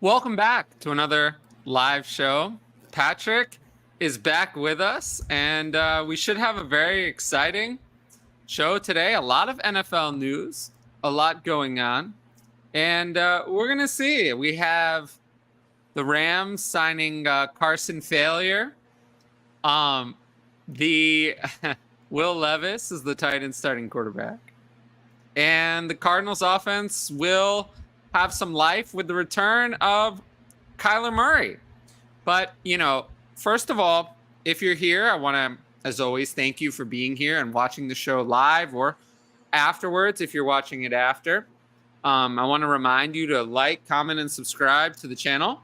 Welcome back to another live show. Patrick is back with us, and we should have a very exciting show today. A lot of NFL news, a lot going on, and we're going to see. We have the Rams signing Carson Failure. The Will Levis is the Titans starting quarterback. And the Cardinals offense will have some life with the return of Kyler Murray. But, first of all, if you're here, I want to, as always, thank you for being here and watching the show live or afterwards if you're watching it after. I want to remind you to like, comment, and subscribe to the channel.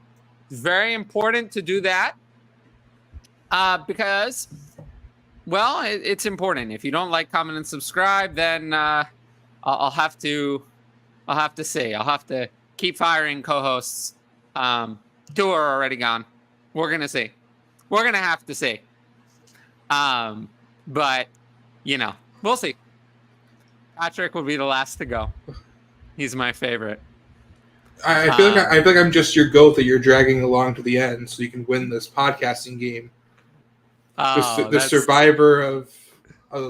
It's very important to do that because, well, it's important. If you don't like, comment, and subscribe, then I'll have to keep firing co-hosts. Two are already gone. We're going to see. We're going to have to see. But, we'll see. Patrick will be the last to go. He's my favorite. I feel like I'm just your goat that you're dragging along to the end so you can win this podcasting game. The survivor of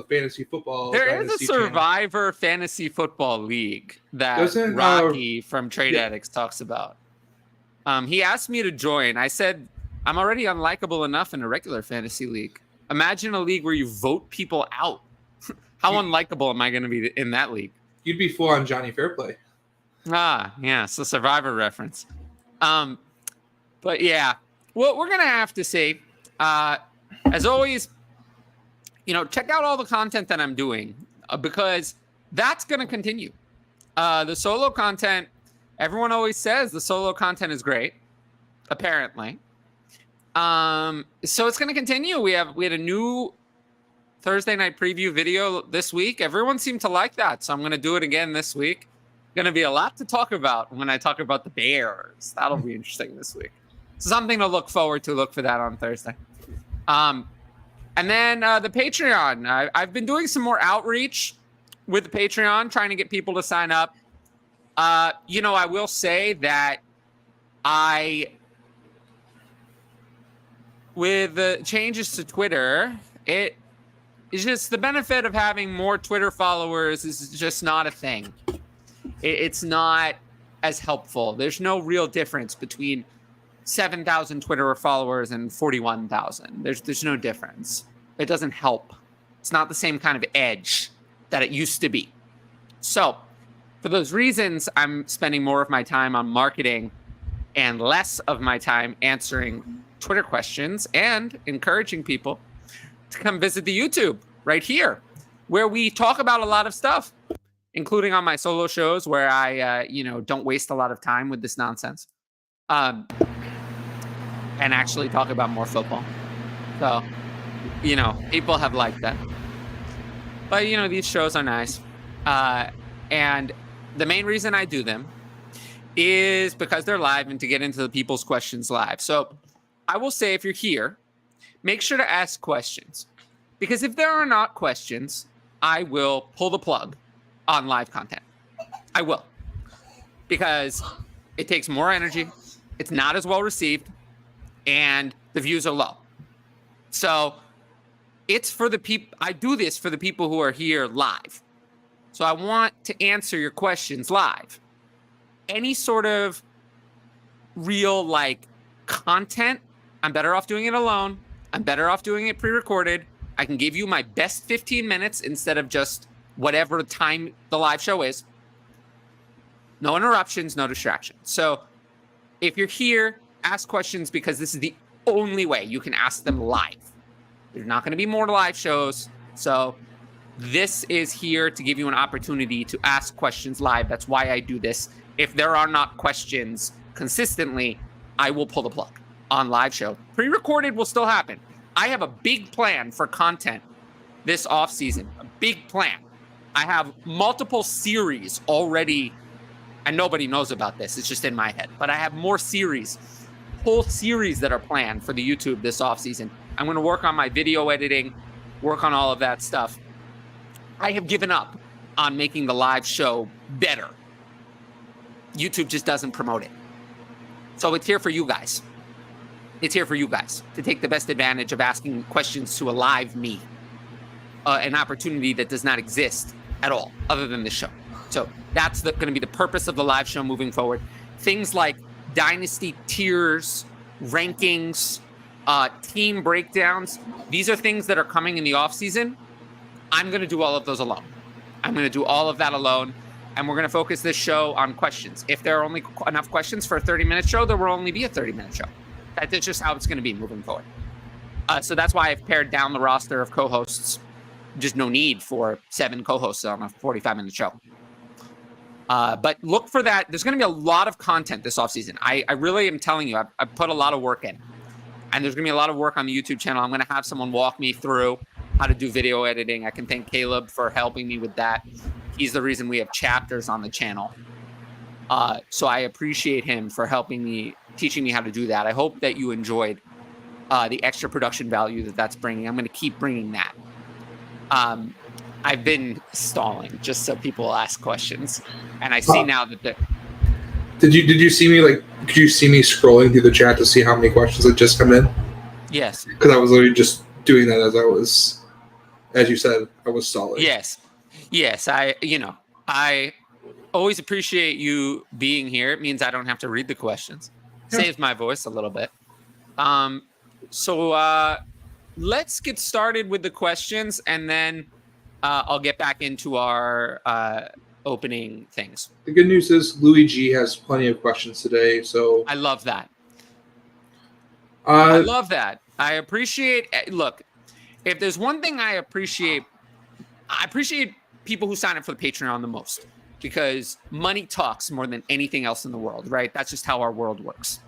fantasy football. There is a Survivor Fantasy Football League that Rocky from Trade Addicts talks about. He asked me to join. I said, I'm already unlikable enough in a regular fantasy league. Imagine a league where you vote people out. How unlikable am I going to be in that league? You'd be full on Johnny Fairplay. Yeah, it's a Survivor reference. But yeah, well, we're going to have to see. As always, check out all the content that I'm doing because that's going to continue. The solo content, everyone always says the solo content is great, apparently. So it's going to continue. We had a new Thursday night preview video this week. Everyone seemed to like that, so I'm going to do it again this week. Going to be a lot to talk about when I talk about the Bears. That'll be interesting this week. Something to look forward to. Look for that on Thursday. And then the Patreon. I've been doing some more outreach with the Patreon, trying to get people to sign up. I will say that with the changes to Twitter, it is just the benefit of having more Twitter followers is just not a thing. It's not as helpful. There's no real difference between 7,000 Twitter followers and 41,000. There's no difference. It doesn't help. It's not the same kind of edge that it used to be. So for those reasons, I'm spending more of my time on marketing and less of my time answering Twitter questions and encouraging people to come visit the YouTube right here, where we talk about a lot of stuff, including on my solo shows where I, don't waste a lot of time with this nonsense. And actually talk about more football. So, people have liked that. But, these shows are nice. And the main reason I do them is because they're live and to get into the people's questions live. So I will say, if you're here, make sure to ask questions. Because if there are not questions, I will pull the plug on live content. I will. Because it takes more energy. It's not as well received. And the views are low. So it's for the people. I do this for the people who are here live. So I want to answer your questions live. Any sort of real content, I'm better off doing it alone. I'm better off doing it pre-recorded. I can give you my best 15 minutes instead of just whatever time the live show is. No interruptions, no distractions. So if you're here, ask questions because this is the only way you can ask them live. There's not going to be more live shows. So this is here to give you an opportunity to ask questions live. That's why I do this. If there are not questions consistently, I will pull the plug on live show. Pre-recorded will still happen. I have a big plan for content this offseason. A big plan. I have multiple series already, and nobody knows about this. It's just in my head. But I have more series, whole series that are planned for the YouTube this offseason. I'm going to work on my video editing, work on all of that stuff. I have given up on making the live show better. YouTube just doesn't promote it. So it's here for you guys. It's here for you guys to take the best advantage of asking questions to a live me, an opportunity that does not exist at all other than this show. So that's going to be the purpose of the live show moving forward. Things like Dynasty tiers, rankings, team breakdowns. These are things that are coming in the offseason. I'm going to do all of those alone. I'm going to do all of that alone. And we're going to focus this show on questions. If there are only enough questions for a 30-minute show, there will only be a 30-minute show. That's just how it's going to be moving forward. So that's why I've pared down the roster of co-hosts. Just no need for 7 co-hosts on a 45-minute show. But look for that. There's going to be a lot of content this offseason. I really am telling you, I've put a lot of work in. And there's going to be a lot of work on the YouTube channel. I'm going to have someone walk me through how to do video editing. I can thank Caleb for helping me with that. He's the reason we have chapters on the channel. So I appreciate him for helping me, teaching me how to do that. I hope that you enjoyed the extra production value that's bringing. I'm going to keep bringing that. I've been stalling just so people ask questions. And I see now that Did you see me could you see me scrolling through the chat to see how many questions had just come in? Yes. Because I was literally just doing that as you said, I was stalling. Yes. I always appreciate you being here. It means I don't have to read the questions. Yeah. Saves my voice a little bit. So let's get started with the questions, and then I'll get back into our opening things. The good news is Louis G has plenty of questions today, so I love that. I love that. I appreciate. Look, if there's one thing I appreciate people who sign up for the Patreon the most, because money talks more than anything else in the world, right? That's just how our world works.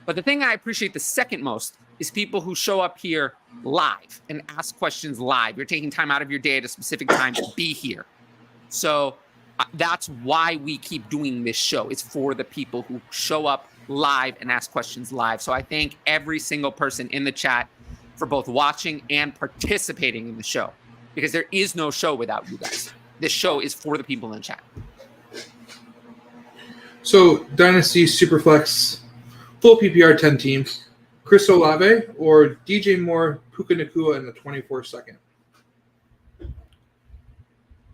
But the thing I appreciate the second most is people who show up here live and ask questions live. You're taking time out of your day at a specific time to be here. So that's why we keep doing this show. It's for the people who show up live and ask questions live. So I thank every single person in the chat for both watching and participating in the show, because there is no show without you guys. This show is for the people in the chat. So Dynasty, Superflex, full PPR 10 team, Chris Olave or DJ Moore, Puka Nacua in the 24-second.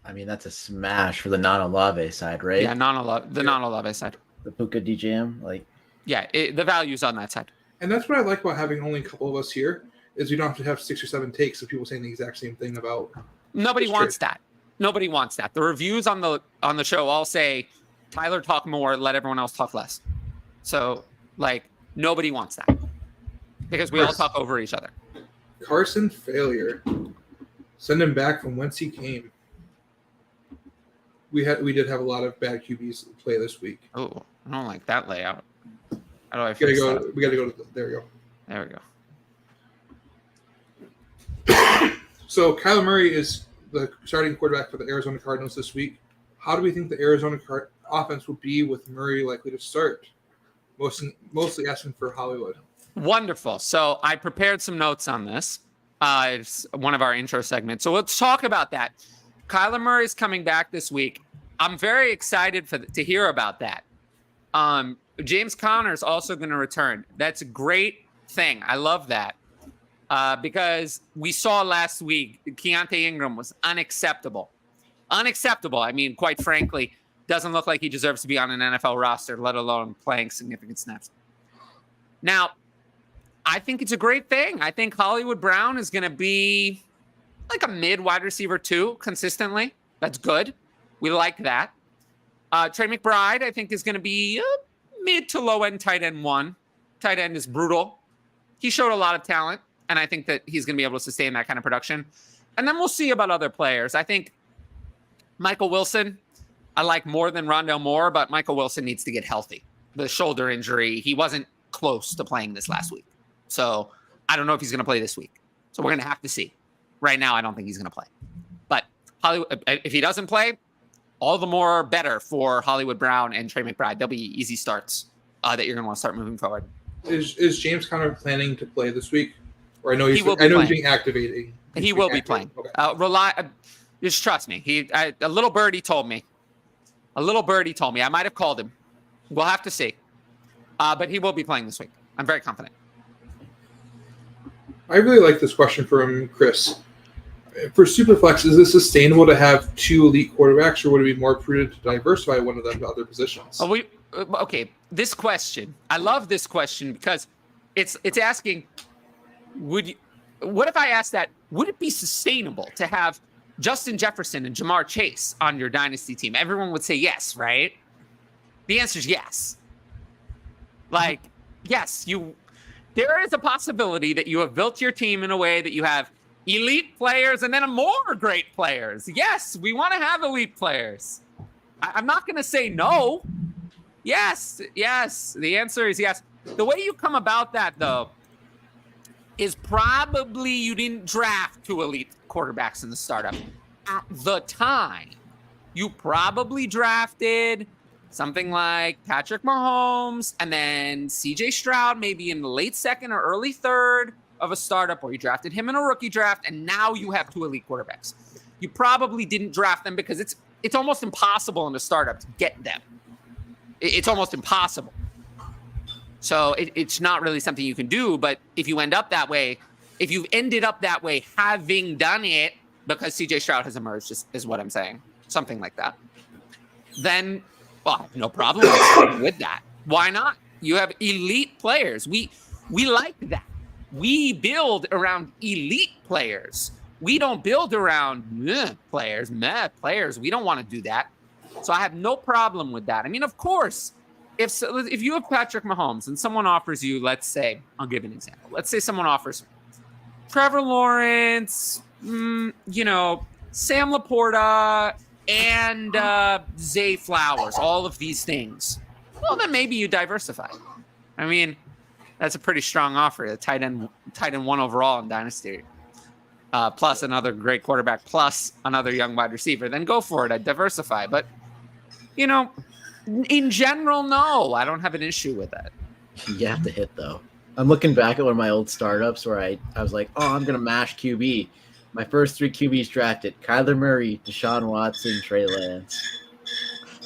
I mean, that's a smash for the non-Olave side, right? Yeah, non-Olave side. The Puka DJM, yeah, the value's on that side. And that's what I like about having only a couple of us here, is we don't have to have 6 or 7 takes of people saying the exact same thing about. Nobody wants that. Nobody wants that. The reviews on the show all say, Tyler talk more, let everyone else talk less. So, nobody wants that, because we all talk over each other. Carson failure. Send him back from whence he came. We did have a lot of bad QBs play this week. Oh, I don't like that layout. How do I fix that? We got to go. There we go. There we go. So Kyler Murray is the starting quarterback for the Arizona Cardinals this week. How do we think the Arizona offense will be with Murray likely to start? Mostly asking for Hollywood. Wonderful. So I prepared some notes on this. It's one of our intro segments. So let's talk about that. Kyler Murray's coming back this week. I'm very excited to hear about that. James Conner's also going to return. That's a great thing. I love that. Because we saw last week, Keontae Ingram was unacceptable. Unacceptable. I mean, quite frankly, doesn't look like he deserves to be on an NFL roster, let alone playing significant snaps. Now, I think it's a great thing. I think Hollywood Brown is going to be like a mid wide receiver 2 consistently. That's good. We like that. Trey McBride, I think, is going to be mid to low end tight end 1. Tight end is brutal. He showed a lot of talent, and I think that he's going to be able to sustain that kind of production. And then we'll see about other players. I think Michael Wilson, I like more than Rondale Moore, but Michael Wilson needs to get healthy. The shoulder injury, he wasn't close to playing this last week. So I don't know if he's going to play this week. So we're going to have to see. Right now, I don't think he's going to play. But Hollywood, if he doesn't play, all the more better for Hollywood Brown and Trey McBride. They'll be easy starts that you're going to want to start moving forward. Is James Conner planning to play this week? Or I know he's being activated. He will be playing. Okay. Just trust me. A little birdie told me. I might have called him. We'll have to see. But he will be playing this week. I'm very confident. I really like this question from Chris. For Superflex, is it sustainable to have 2 elite quarterbacks, or would it be more prudent to diversify one of them to other positions? Okay, this question. I love this question because it's asking, what if I asked that, would it be sustainable to have Justin Jefferson and Jamar Chase on your dynasty team? Everyone would say yes, right? The answer is yes. Like, yes, there is a possibility that you have built your team in a way that you have elite players and then more great players. Yes, we want to have elite players. I'm not going to say no. Yes. The answer is yes. The way you come about that, though, is probably you didn't draft 2 elite quarterbacks in the startup. At the time, you probably drafted something like Patrick Mahomes and then CJ Stroud, maybe in the late 2nd or early 3rd of a startup, or you drafted him in a rookie draft, and now you have 2 elite quarterbacks. You probably didn't draft them because it's almost impossible in a startup to get them. It's almost impossible. So it's not really something you can do. But if you end up that way, if you've ended up that way having done it because CJ Stroud has emerged, is what I'm saying, something like that, then, well, no problem with that. Why not? You have elite players. We like that. We build around elite players. We don't build around meh players. We don't want to do that. So I have no problem with that. I mean, of course, if you have Patrick Mahomes and someone offers you, let's say, I'll give an example. Let's say someone offers Trevor Lawrence, Sam Laporta, and Zay Flowers, all of these things. Well, then maybe you diversify. I mean, that's a pretty strong offer. A tight end 1 overall in Dynasty, plus another great quarterback, plus another young wide receiver. Then go for it. I'd diversify. But, in general, no, I don't have an issue with that. You have to hit, though. I'm looking back at one of my old startups where I was like, I'm going to mash QB. My first 3 QBs drafted: Kyler Murray, Deshaun Watson, Trey Lance.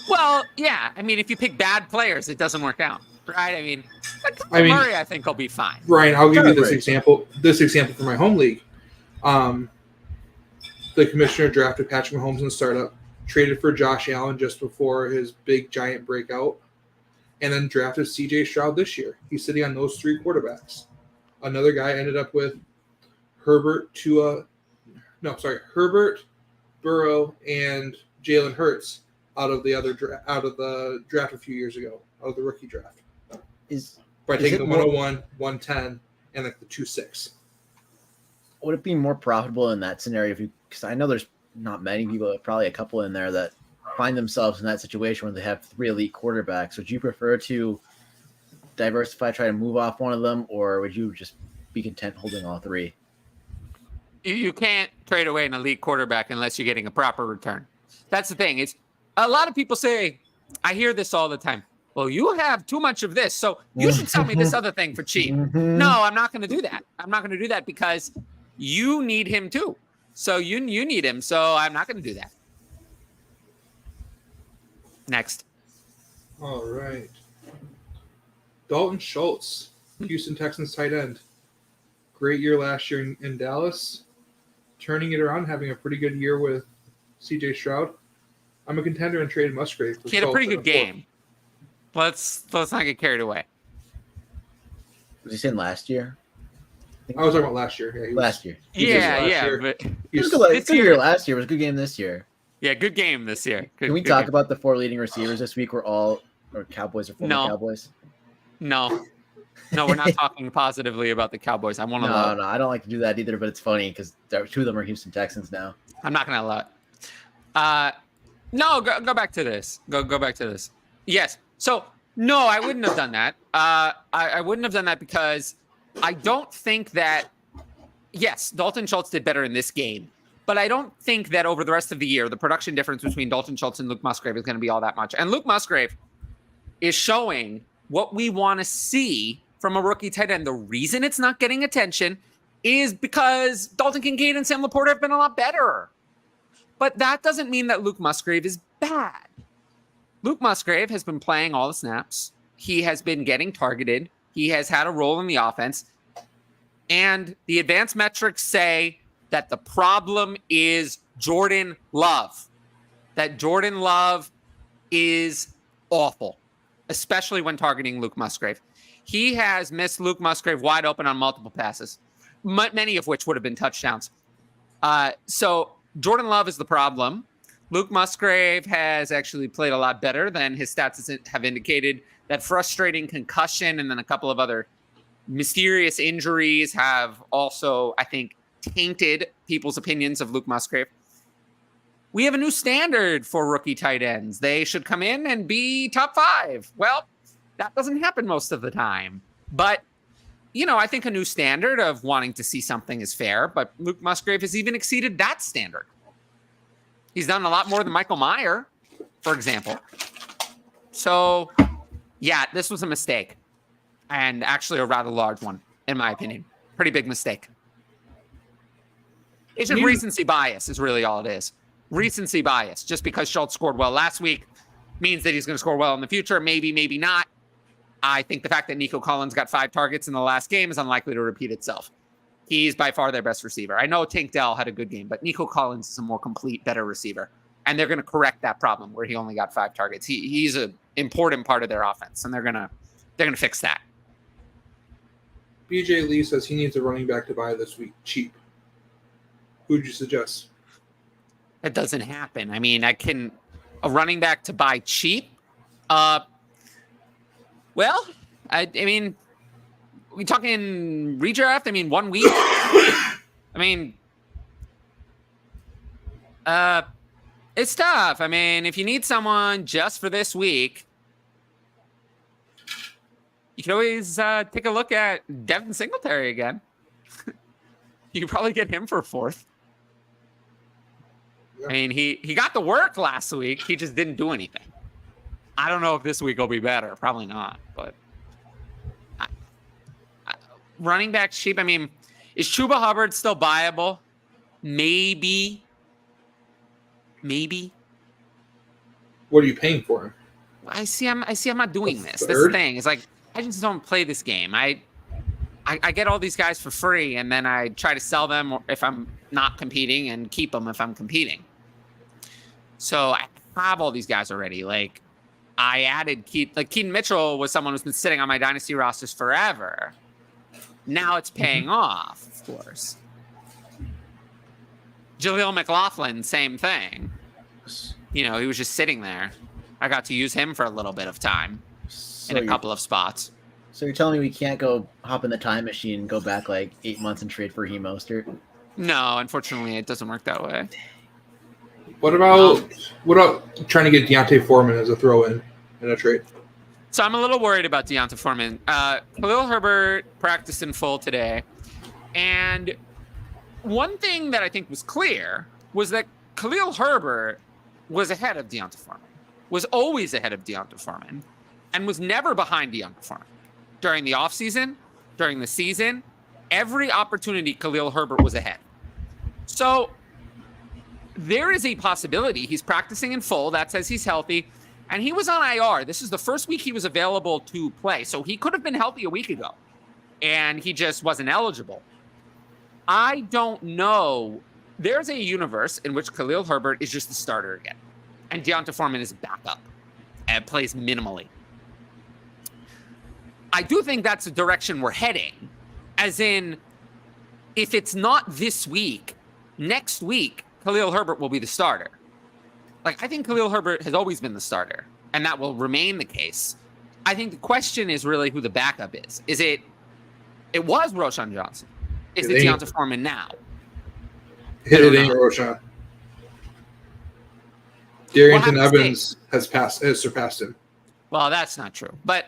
Well, yeah. I mean, if you pick bad players, it doesn't work out, right? I mean, Murray, I think, will be fine. Ryan, I'll give you this example. This example for my home league. The commissioner drafted Patrick Mahomes in the startup, traded for Josh Allen just before his big giant breakout, and then drafted CJ Stroud this year. He's sitting on those 3 quarterbacks. Another guy ended up with Herbert, Burrow, and Jalen Hurts out of the draft a few years ago, out of the rookie draft. By taking the 101, 110, and the 2-6. Would it be more profitable in that scenario? Because I know there's not many people, probably a couple in there, that find themselves in that situation where they have 3 elite quarterbacks. Would you prefer to diversify, try to move off one of them, or would you just be content holding all 3? You can't trade away an elite quarterback unless you're getting a proper return. That's the thing. It's a lot of people say, I hear this all the time. Well, you have too much of this, so you should sell me this other thing for cheap. No, I'm not going to do that. I'm not going to do that because you need him too. So you need him, so I'm not going to do that. Next. All right. Dalton Schultz, Houston Texans tight end. Great year last year in Dallas. Turning it around, having a pretty good year with CJ Stroud. I'm a contender and traded Musgrave. He had a pretty good game. Let's not get carried away. Was he saying last year? I was talking about last year. Yeah, last year. But He was good year last year. It was a good game this year. Yeah, good game this year. Can we talk about the 4 leading receivers this week? Cowboys or former Cowboys? No, we're not talking positively about the Cowboys. I want to. No, I don't like to do that either. But it's funny because 2 of them are Houston Texans now. I'm not going to allow it. No, go back to this. Go back to this. Yes. So no, I wouldn't have done that. I wouldn't have done that because I don't think that. Yes, Dalton Schultz did better in this game, but I don't think that over the rest of the year the production difference between Dalton Schultz and Luke Musgrave is going to be all that much. And Luke Musgrave is showing what we want to see from a rookie tight end. The reason it's not getting attention is because Dalton Kincaid and Sam Laporta have been a lot better. But that doesn't mean that Luke Musgrave is bad. Luke Musgrave has been playing all the snaps. he has been getting targeted. He has had a role in the offense. And the advanced metrics say that the problem is Jordan Love. That Jordan Love is awful, especially when targeting Luke Musgrave. He has missed Luke Musgrave wide open on multiple passes, many of which would have been touchdowns. So Jordan Love is the problem. Luke Musgrave has actually played a lot better than his stats have indicated. That frustrating concussion and then a couple of other mysterious injuries have also, I think, tainted people's opinions of Luke Musgrave. We have a new standard for rookie tight ends. They should come in and be top 5. Well, that doesn't happen most of the time. But, I think a new standard of wanting to see something is fair, but Luke Musgrave has even exceeded that standard. He's done a lot more than Michael Mayer, for example. So, yeah, this was a mistake. And actually a rather large one, in my opinion. Pretty big mistake. It's just recency bias is really all it is. Recency bias. Just because Schultz scored well last week means that he's going to score well in the future. Maybe, maybe not. I think the fact that Nico Collins got 5 targets in the last game is unlikely to repeat itself. He's by far their best receiver. I know Tank Dell had a good game, but Nico Collins is a more complete, better receiver. And they're going to correct that problem where he only got 5 targets. He's an important part of their offense, and they're going to fix that. BJ Lee says he needs a running back to buy this week cheap. Who would you suggest? That doesn't happen. I mean, a running back to buy cheap. Well, I mean, we talking redraft? I mean, 1 week. I mean, it's tough. I mean, if you need someone just for this week, you can always take a look at Devin Singletary again. You can probably get him for 4th. Yeah. I mean, he got the work last week. He just didn't do anything. I don't know if this week will be better. Probably not. But running back cheap. I mean, is Chuba Hubbard still buyable? Maybe. What are you paying for him? I see. I'm not doing this. That's the thing. It's like I just don't play this game. I get all these guys for free, and then I try to sell them if I'm not competing and keep them if I'm competing. So I have all these guys already. Like I added Keaton Mitchell was someone who's been sitting on my dynasty rosters forever. Now it's paying off, of course. Jaleel McLaughlin, same thing. He was just sitting there. I got to use him for a little bit of time in a couple of spots. So you're telling me we can't go hop in the time machine and go back like 8 months and trade for Raheem Mostert? No, unfortunately, it doesn't work that way. What about trying to get Deontay Foreman as a throw-in in a trade? So I'm a little worried about Deontay Foreman. Khalil Herbert practiced in full today. And one thing that I think was clear was that Khalil Herbert was ahead of Deontay Foreman, was always ahead of Deontay Foreman, and was never behind Deontay Foreman. During the offseason, during the season, every opportunity Khalil Herbert was ahead. So there is a possibility he's practicing in full. That says he's healthy. And he was on IR. This is the first week he was available to play. So he could have been healthy a week ago. And he just wasn't eligible. I don't know. There's a universe in which Khalil Herbert is just the starter again. And Deontay Foreman is a backup and plays minimally. I do think that's the direction we're heading. As in, if it's not this week, next week, Khalil Herbert will be the starter. Like, I think Khalil Herbert has always been the starter, and that will remain the case. I think the question is really who the backup is. It was Roschon Johnson. Is it Deontay Foreman now? It ain't Roschon. Darrington Evans has surpassed him. Well, that's not true. But,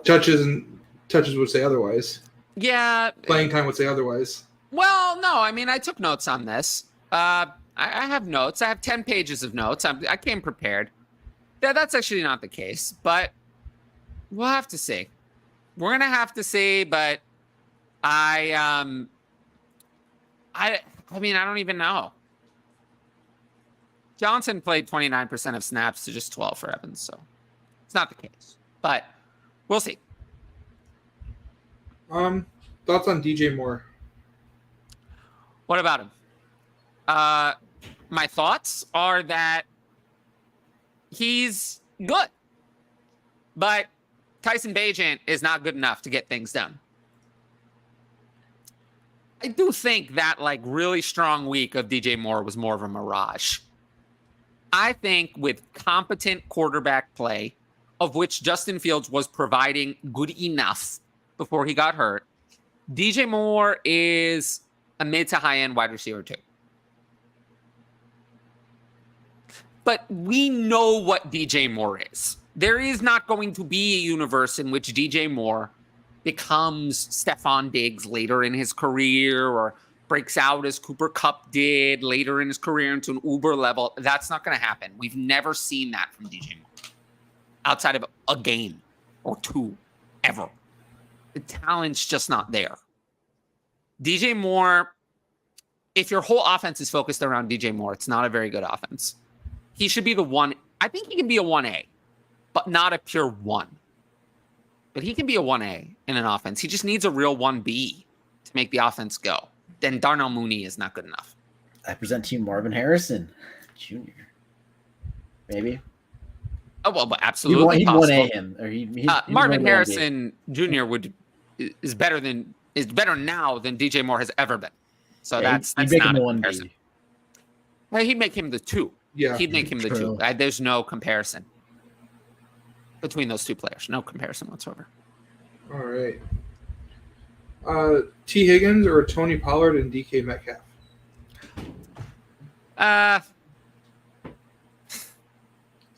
touches would say otherwise. Yeah. Playing time would say otherwise. Well, no. I mean, I took notes on this. I have notes. I have 10 pages of notes. I came prepared. That's actually not the case, but we'll have to see. We're going to have to see, but I mean, I don't even know. Johnson played 29% of snaps to just 12 for Evans, so it's not the case. But we'll see. Thoughts on DJ Moore? What about him? My thoughts are that he's good, but Tyson Bagent is not good enough to get things done. I do think that really strong week of DJ Moore was more of a mirage. I think with competent quarterback play, of which Justin Fields was providing good enough before he got hurt, DJ Moore is a mid to high end wide receiver too. But we know what DJ Moore is. There is not going to be a universe in which DJ Moore becomes Stephon Diggs later in his career or breaks out as Cooper Kupp did later in his career into an Uber level. That's not going to happen. We've never seen that from DJ Moore outside of a game or two ever. The talent's just not there. DJ Moore, if your whole offense is focused around DJ Moore, it's not a very good offense. He should be the one. I think he can be a 1A, but not a pure 1. But he can be a 1A in an offense. He just needs a real 1B to make the offense go. Then Darnell Mooney is not good enough. I present to you Marvin Harrison Jr. Maybe. Oh, well, but absolutely he'd possible. 1A him. Or he'd Marvin Harrison Jr. is better now than DJ Moore has ever been. So that's he'd make not him a the comparison. 1B. Well, he'd make him the 2. Yeah. He'd make him the True. 2. There's no comparison between those two players. No comparison whatsoever. All right. T. Higgins or Tony Pollard and DK Metcalf? Uh,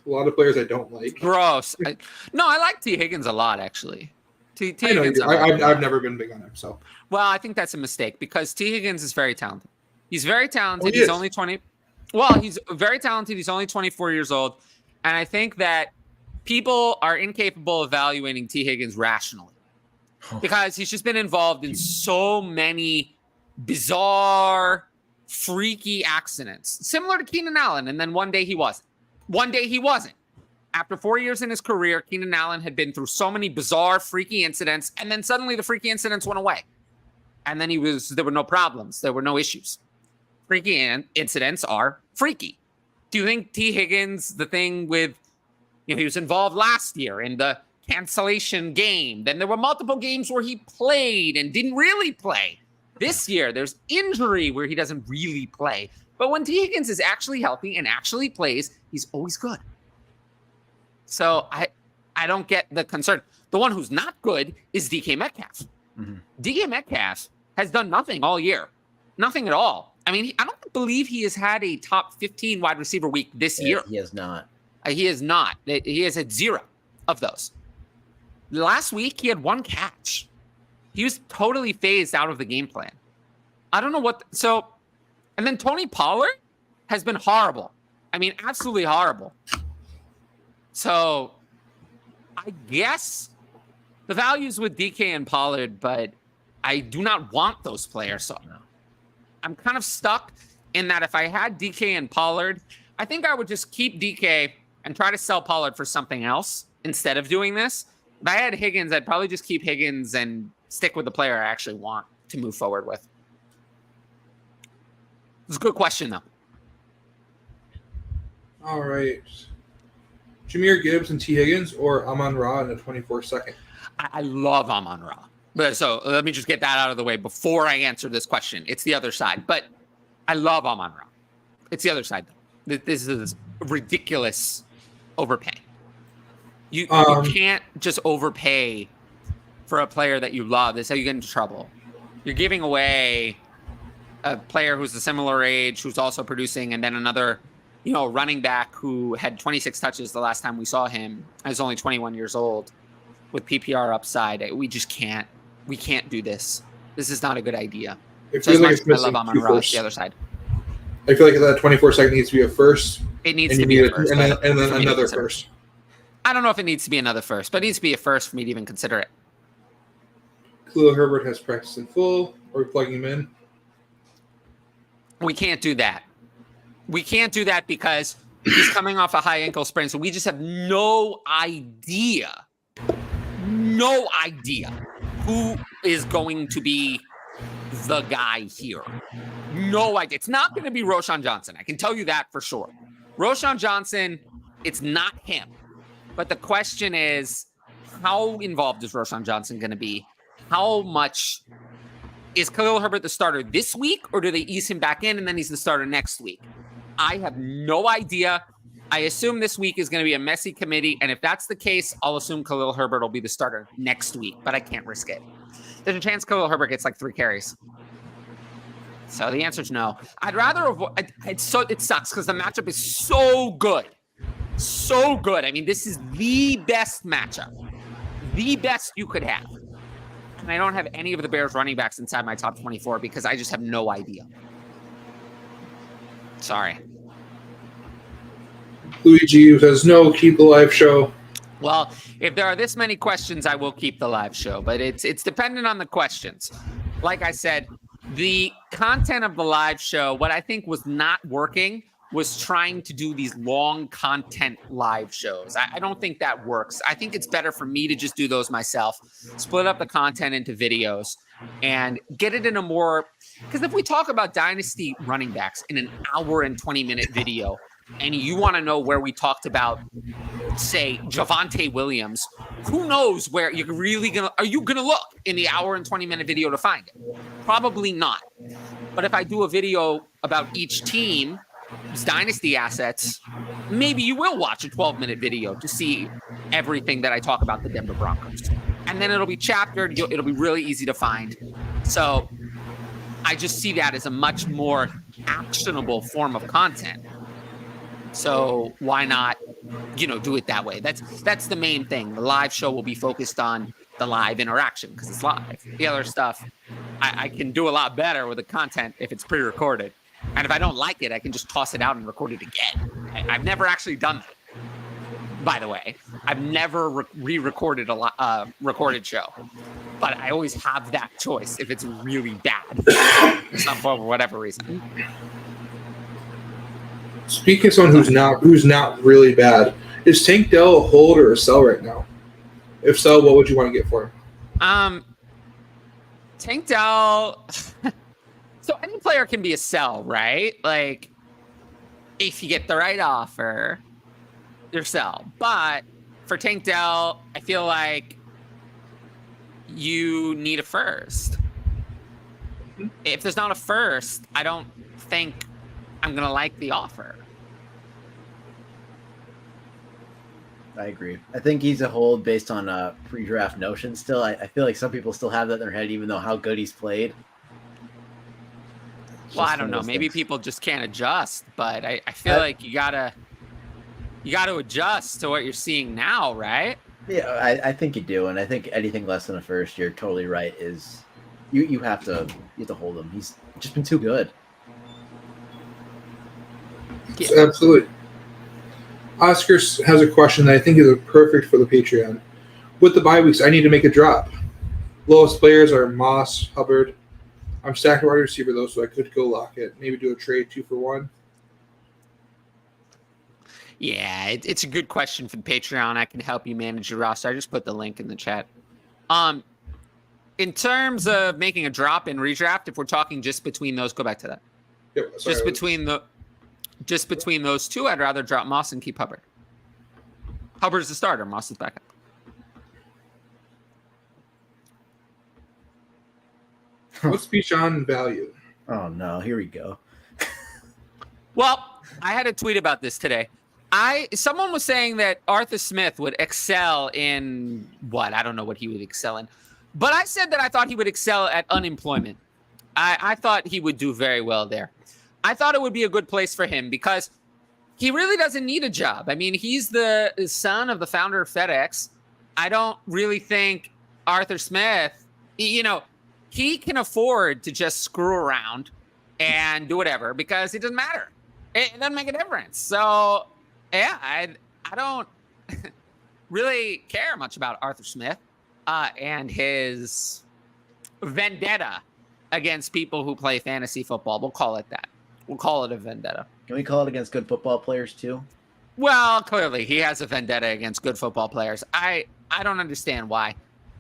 A lot of players I don't like. Gross. I like T. Higgins a lot, actually. T. I know you Higgins. do. I've never been big on him, so. Well, I think that's a mistake because T. Higgins is very talented. He's very talented. Oh, he He's is. only 20. Well, he's very talented. He's only 24 years old. And I think that people are incapable of evaluating T. Higgins rationally because he's just been involved in so many bizarre, freaky accidents, similar to Keenan Allen. And then one day he wasn't. One day he wasn't. After 4 years in his career, Keenan Allen had been through so many bizarre, freaky incidents, and then suddenly the freaky incidents went away. And then there were no problems. There were no issues. Freaky incidents are freaky. Do you think T. Higgins, the thing with, he was involved last year in the cancellation game. Then there were multiple games where he played and didn't really play. This year, there's injury where he doesn't really play. But when T. Higgins is actually healthy and actually plays, he's always good. So I don't get the concern. The one who's not good is DK Metcalf. Mm-hmm. DK Metcalf has done nothing all year. Nothing at all. I mean, I don't believe he has had a top 15 wide receiver week this year. He has not. He has not. He has had 0 of those. Last week, he had 1 catch. He was totally phased out of the game plan. I don't know what. And then Tony Pollard has been horrible. I mean, absolutely horrible. So I guess the value's with DK and Pollard, but I do not want those players. So I'm kind of stuck in that if I had DK and Pollard, I think I would just keep DK and try to sell Pollard for something else instead of doing this. If I had Higgins, I'd probably just keep Higgins and stick with the player I actually want to move forward with. It's a good question, though. All right. Jahmyr Gibbs and T. Higgins or Amon-Ra in the 24-second? I love Amon-Ra. But so let me just get that out of the way before I answer this question. It's the other side. But I love Amon-Ra. It's the other side, though. This is ridiculous overpay. You can't just overpay for a player that you love. That's how you get into trouble. You're giving away a player who's a similar age, who's also producing, and then another, running back who had 26 touches the last time we saw him. Is only 21 years old with PPR upside. We just can't. We can't do this. This is not a good idea. So as much as I love Amon-Ra, it's the other side. I feel like that 24-second needs to be a first. It needs to be a first. And then another first. I don't know if it needs to be another first, but it needs to be a first for me to even consider it. Khalil Herbert has practiced in full. Are we plugging him in? We can't do that. We can't do that because he's coming off a high ankle sprain, so we just have no idea no idea who is going to be the guy here. No idea. It's not going to be Roschon Johnson. I can tell you that for sure. Roschon Johnson, it's not him. But the question is, how involved is Roschon Johnson going to be? How much is Khalil Herbert the starter this week, or do they ease him back in and then he's the starter next week? I have no idea. I assume this week is going to be a messy committee, and if that's the case, I'll assume Khalil Herbert will be the starter next week, but I can't risk it. There's a chance Khalil Herbert gets like 3 carries. So the answer is no. I'd rather avoid. It sucks because the matchup is so good. So good. I mean, this is the best matchup. The best you could have. And I don't have any of the Bears running backs inside my top 24 because I just have no idea. Sorry. Luigi says, no, keep the live show. Well, if there are this many questions, I will keep the live show, but it's dependent on the questions. Like I said, the content of the live show, what I think was not working was trying to do these long content live shows. I don't think that works. I think it's better for me to just do those myself, split up the content into videos and get it in a more, because if we talk about Dynasty running backs in an hour and 20-minute video, and you want to know where we talked about, say, Javonte Williams, who knows where you're really going to, are you going to look in the hour and 20-minute video to find it? Probably not. But if I do a video about each team's Dynasty assets, maybe you will watch a 12-minute video to see everything that I talk about the Denver Broncos. And then it'll be chaptered. It'll be really easy to find. So I just see that as a much more actionable form of content. So why not, do it that way? That's the main thing. The live show will be focused on the live interaction because it's live. The other stuff, I can do a lot better with the content if it's pre-recorded. And if I don't like it, I can just toss it out and record it again. I've never actually done that, by the way. I've never re-recorded a recorded show. But I always have that choice if it's really bad. For whatever reason. Speaking of someone who's not really bad, is Tank Dell a hold or a sell right now? If so, what would you want to get for him? Tank Dell. So any player can be a sell, right? Like, if you get the right offer, you're sell. But for Tank Dell, I feel like you need a first. If there's not a first, I don't think I'm going to like the offer. I agree. I think he's a hold based on pre-draft notion still. I feel like some people still have that in their head, even though how good he's played. Well, I don't know. Maybe people just can't adjust, but I feel like you gotta adjust to what you're seeing now, right? Yeah, I think you do, and I think anything less than a first, you're totally right. Is you have to hold him. He's just been too good. Yeah. Absolutely. Oscar has a question that I think is perfect for the Patreon. With the bye weeks, I need to make a drop. Lowest players are Moss, Hubbard. I'm stacked wide receiver, though, so I could go lock it. Maybe do a trade 2 for 1. Yeah, it's a good question for the Patreon. I can help you manage your roster. I just put the link in the chat. In terms of making a drop in redraft, if we're talking just between those, go back to that. Yep, sorry, Just between those two, I'd rather drop Moss and keep Hubbard. Hubbard's the starter. Moss is backup. What's Bijan Value? Oh, no. Here we go. Well, I had a tweet about this today. Someone was saying that Arthur Smith would excel in what? I don't know what he would excel in. But I said that I thought he would excel at unemployment. I thought he would do very well there. I thought it would be a good place for him because he really doesn't need a job. I mean, he's the son of the founder of FedEx. I don't really think Arthur Smith, he can afford to just screw around and do whatever because it doesn't matter. It doesn't make a difference. So, yeah, I don't really care much about Arthur Smith and his vendetta against people who play fantasy football. We'll call it that. We'll call it a vendetta. Can we call it against good football players too? Well, clearly he has a vendetta against good football players. I I don't understand why.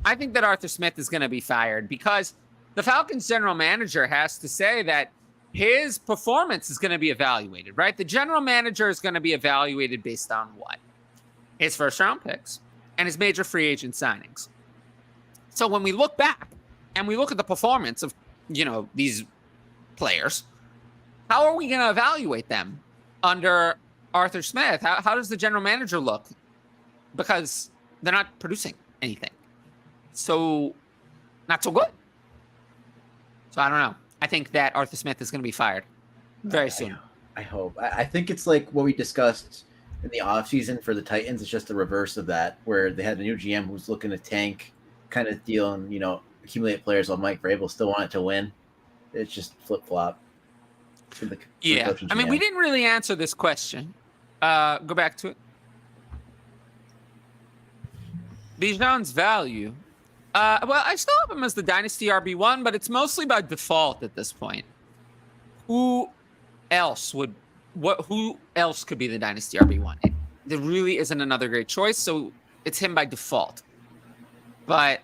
I think that Arthur Smith is going to be fired because the Falcons general manager has to say that his performance is going to be evaluated, right? The general manager is going to be evaluated based on what? His first round picks and his major free agent signings. So when we look back and we look at the performance of, these players, how are we going to evaluate them under Arthur Smith? How does the general manager look? Because they're not producing anything. So not so good. So I don't know. I think that Arthur Smith is going to be fired very soon. I hope. I think it's like what we discussed in the offseason for the Titans. It's just the reverse of that, where they had a new GM who's looking to tank kind of deal and, accumulate players while Mike Vrabel still wanted to win. It's just flip-flop. Yeah. I mean, we didn't really answer this question. Go back to it. Bijan's value. Well, I still have him as the Dynasty RB1, but it's mostly by default at this point. Who else could be the Dynasty RB1? There really isn't another great choice, so it's him by default. But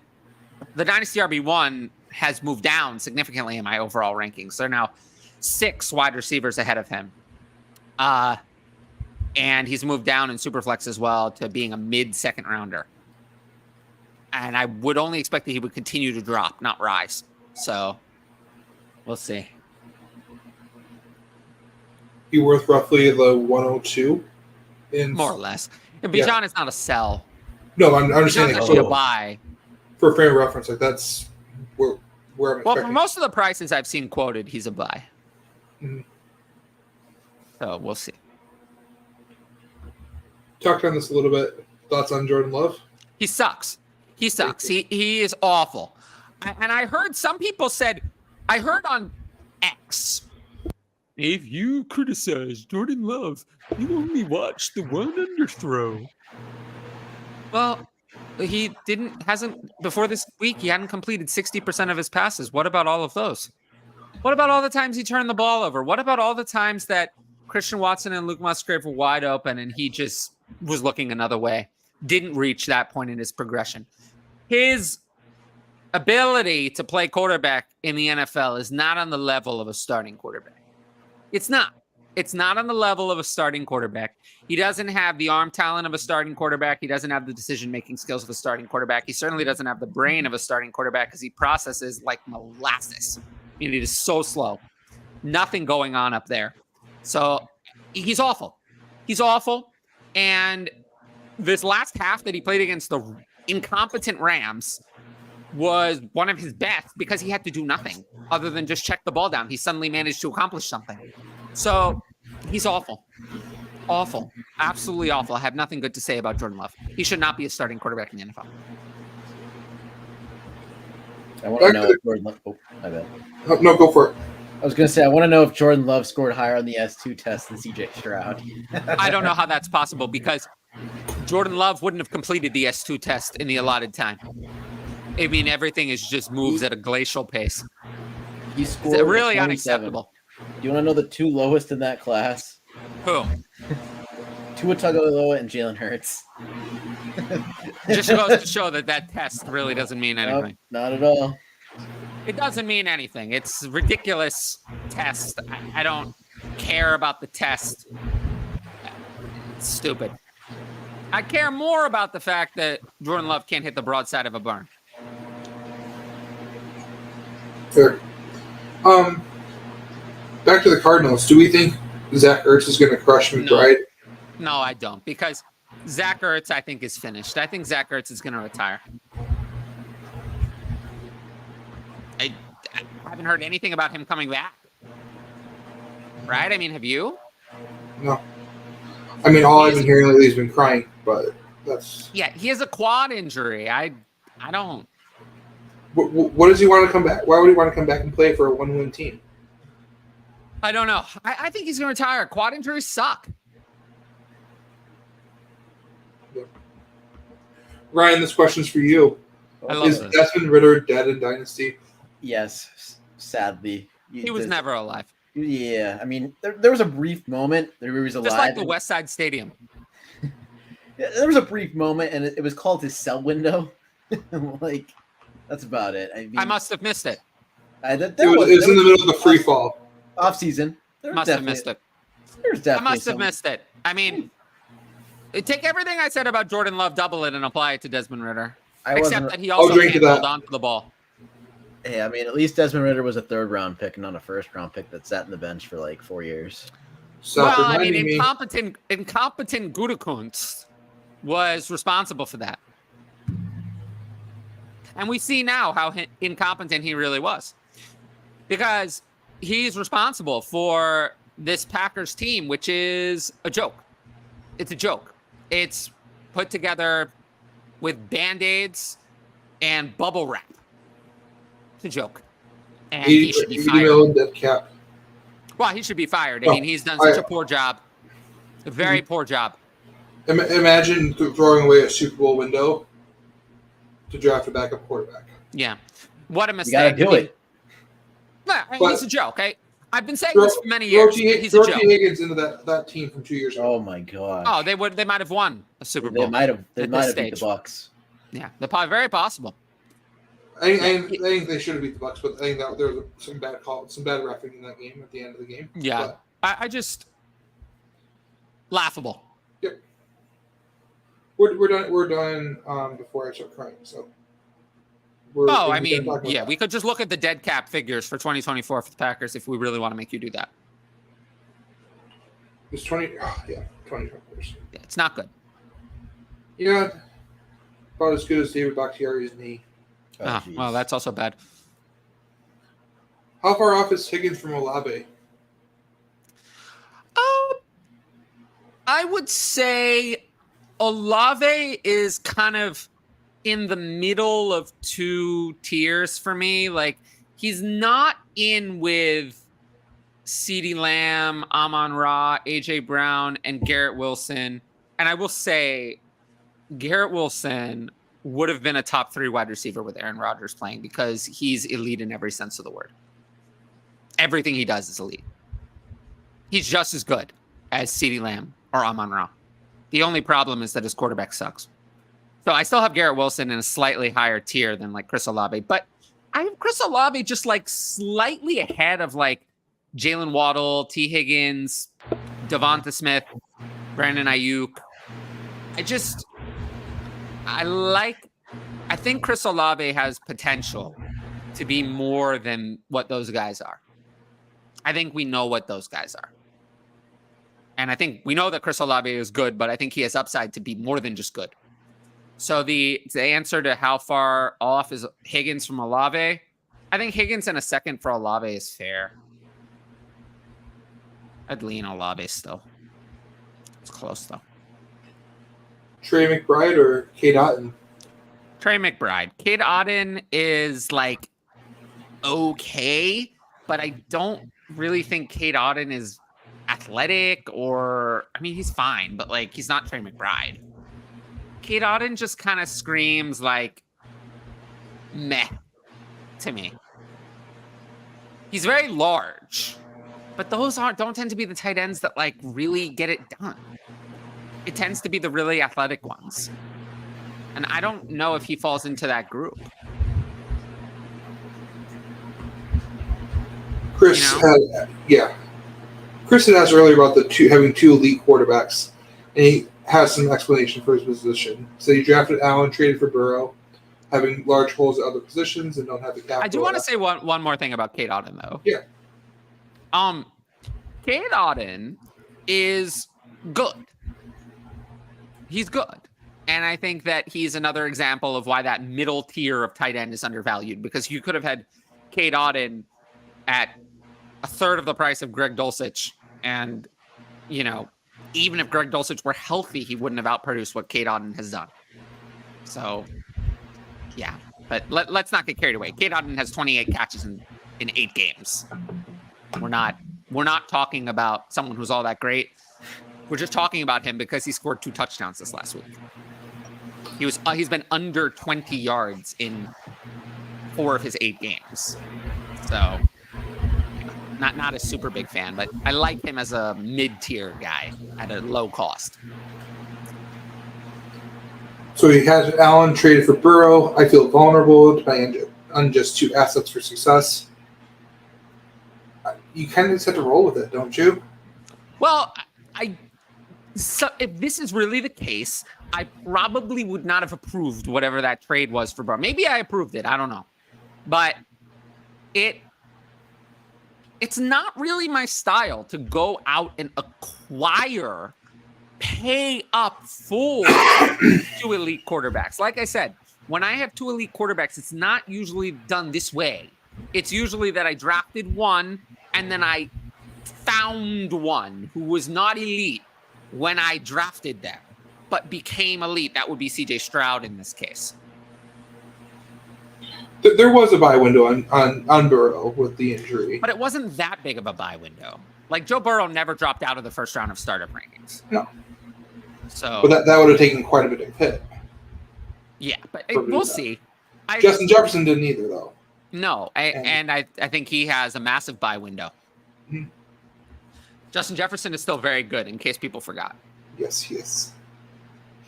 the Dynasty RB1 has moved down significantly in my overall rankings. They're now 6 wide receivers ahead of him. And he's moved down in Superflex as well to being a mid-second rounder. And I would only expect that he would continue to drop, not rise. So we'll see. He worth roughly the 102? More or less. And Bijan is not a sell. No, I'm understanding. Bijan's actually a buy. For frame of reference, that's where I'm expecting. Well, for most of the prices I've seen quoted, he's a buy. Mm-hmm. So we'll see. Talked on this a little bit. Thoughts on Jordan Love? He sucks. He is awful. And I heard some people I heard on X, if you criticize Jordan Love, you only watch the one underthrow. Well, before this week, he hadn't completed 60% of his passes. What about all of those? What about all the times he turned the ball over? What about all the times that Christian Watson and Luke Musgrave were wide open and he just was looking another way? Didn't reach that point in his progression. His ability to play quarterback in the NFL is not on the level of a starting quarterback. It's not. It's not on the level of a starting quarterback. He doesn't have the arm talent of a starting quarterback. He doesn't have the decision-making skills of a starting quarterback. He certainly doesn't have the brain of a starting quarterback because he processes like molasses. I mean, it is so slow. Nothing going on up there. So he's awful. He's awful. And this last half that he played against the incompetent Rams was one of his best because he had to do nothing other than just check the ball down. He suddenly managed to accomplish something. So he's awful. Awful. Absolutely awful. I have nothing good to say about Jordan Love. He should not be a starting quarterback in the NFL. I want to know if Jordan Love... Oh, my bad. No, go for it. I was going to say, I want to know if Jordan Love scored higher on the S2 test than CJ Stroud. I don't know how that's possible because Jordan Love wouldn't have completed the S2 test in the allotted time. I mean, everything is just moves at a glacial pace. He scored it's really unacceptable. Do you want to know the 2 lowest in that class? Who? Tua Tagovailoa and Jalen Hurts. Just goes to show that test really doesn't mean anything. Nope, not at all. It doesn't mean anything. It's a ridiculous test. I don't care about the test. It's stupid. I care more about the fact that Jordan Love can't hit the broadside of a barn. Fair. Back to the Cardinals. Do we think Zach Ertz is going to crush McBride? No, I don't. Because Zach Ertz, I think, is finished. I think Zach Ertz is going to retire. I haven't heard anything about him coming back. Right? I mean, have you? No. I mean, all I've been hearing lately has been crying, but that's... Yeah, he has a quad injury. I don't... What does he want to come back? Why would he want to come back and play for a one-win team? I don't know. I think he's going to retire. Quad injuries suck. Yeah. Ryan, this question's for you. Is Desmond Ridder dead in Dynasty? Yes, sadly. He was never alive. Yeah, I mean, there was a brief moment that he was alive. Just like the West Side Stadium. Yeah, there was a brief moment, and it was called his sell window. Like, that's about it. I mean, I must have missed it. It was in the middle of the free fall. Off season. Must have missed it. There's definitely I must have missed it. I mean, take everything I said about Jordan Love, double it, and apply it to Desmond Ritter. Except that he also can't hold on to the ball. Hey, I mean, at least Desmond Ritter was a 3rd-round pick, not a 1st-round pick that sat in the bench for like 4 years. So well, I mean, incompetent Gutekunst was responsible for that. And we see now how incompetent he really was. Because he's responsible for this Packers team, which is a joke. It's a joke. It's put together with Band-Aids and bubble wrap. It's a joke. And he should be fired. Dead cap. Well, he should be fired. I mean, he's done such a poor job. A very poor job. Imagine throwing away a Super Bowl window to draft a backup quarterback. Yeah. What a mistake. You gotta do it. Well, he's a joke. I've been saying this for many years. He's a joke. Higgins into that team from 2 years ago. Oh my god. Oh, they might have won a Super Bowl. They might have beat the Bucs. Yeah, they're probably very possible. I think they should have beat the Bucs, but I think that there was some bad reffing in that game at the end of the game. Yeah, but I just laughable. Yep. We're done. We're done before I start crying. So. I mean, yeah, we could just look at the dead cap figures for 2024 for the Packers if we really want to make you do that. It's 20. Yeah, 20 years. Yeah, it's not good. Yeah, about as good as David Bakhtiari's knee. Well, that's also bad. How far off is Higgins from Olave? I would say Olave is kind of in the middle of 2 tiers for me. Like, he's not in with CeeDee Lamb, Amon-Ra, A.J. Brown, and Garrett Wilson. And I will say Garrett Wilson would have been a top 3 wide receiver with Aaron Rodgers playing because he's elite in every sense of the word. Everything he does is elite. He's just as good as CeeDee Lamb or Amon-Ra. The only problem is that his quarterback sucks. So I still have Garrett Wilson in a slightly higher tier than like Chris Olave, but I have Chris Olave just like slightly ahead of like Jalen Waddle, T. Higgins, Devonta Smith, Brandon Ayuk. I think Chris Olave has potential to be more than what those guys are. I think we know what those guys are. And I think we know that Chris Olave is good, but I think he has upside to be more than just good. So the answer to how far off is Higgins from Olave, I think Higgins in a second for Olave is fair. I'd lean Olave still. It's close, though. Trey McBride or Cade Otton? Trey McBride. Cade Otton is, like, okay, but I don't really think Cade Otton is athletic or... I mean, he's fine, but, like, he's not Trey McBride. Cade Otton just kind of screams, like, meh to me. He's very large, but those don't tend to be the tight ends that, like, really get it done. It tends to be the really athletic ones. And I don't know if he falls into that group. Chris had asked earlier about having 2 elite quarterbacks, and he has some explanation for his position. So you drafted Allen, traded for Burrow, having large holes at other positions, and don't have the capital. I do want to say one more thing about Cade Otton, though. Yeah. Cade Otton is good. He's good. And I think that he's another example of why that middle tier of tight end is undervalued, because you could have had Cade Otton at a third of the price of Greg Dulcich. And, you know, even if Greg Dulcich were healthy, he wouldn't have outproduced what Cade Otton has done. So, yeah. But let's not get carried away. Cade Otton has 28 catches in 8 games. We're not talking about someone who's all that great. We're just talking about him because he scored 2 touchdowns this last week. He's been under 20 yards in 4 of his 8 games. So, not a super big fan, but I like him as a mid-tier guy at a low cost. So he had Allen traded for Burrow. I feel vulnerable depending on just 2 assets for success. You kind of just have to roll with it, don't you? Well, so if this is really the case, I probably would not have approved whatever that trade was for Burrow. Maybe I approved it. I don't know. But it's not really my style to go out and acquire, pay up for 2 elite quarterbacks. Like I said, when I have 2 elite quarterbacks, it's not usually done this way. It's usually that I drafted one and then I found one who was not elite when I drafted them, but became elite. That would be CJ Stroud in this case. There was a buy window on Burrow with the injury. But it wasn't that big of a buy window. Like, Joe Burrow never dropped out of the first round of startup rankings. No. So, but that would have taken quite a bit of hit. Yeah, but we'll see. Justin Jefferson didn't either, though. No, I think he has a massive buy window. Mm-hmm. Justin Jefferson is still very good, in case people forgot. Yes, he is.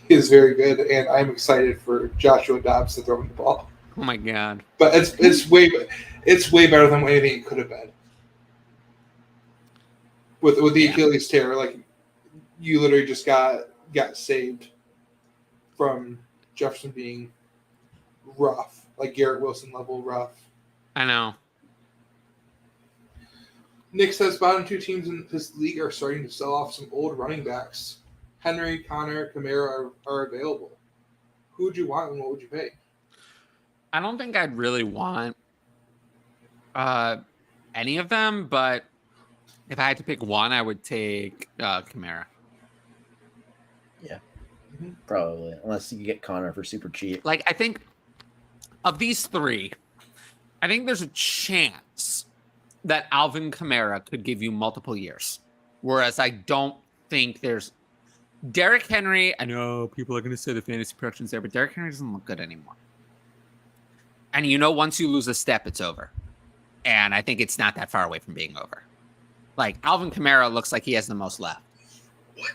He is very good, and I'm excited for Joshua Dobbs to throw him the ball. Oh my god! But it's way better than anything it could have been. With the Achilles tear, like, you literally just got saved from Jefferson being rough, like Garrett Wilson level rough. I know. Nick says bottom 2 teams in this league are starting to sell off some old running backs. Henry, Connor, Kamara are available. Who would you want and what would you pay? I don't think I'd really want any of them, but if I had to pick one, I would take Kamara. Yeah, probably. Unless you get Connor for super cheap. Like, I think of these 3, I think there's a chance that Alvin Kamara could give you multiple years. Whereas I don't think there's Derrick Henry. I know people are going to say the fantasy production's there, but Derrick Henry doesn't look good anymore. And once you lose a step, it's over. And I think it's not that far away from being over. Like, Alvin Kamara looks like he has the most left. What?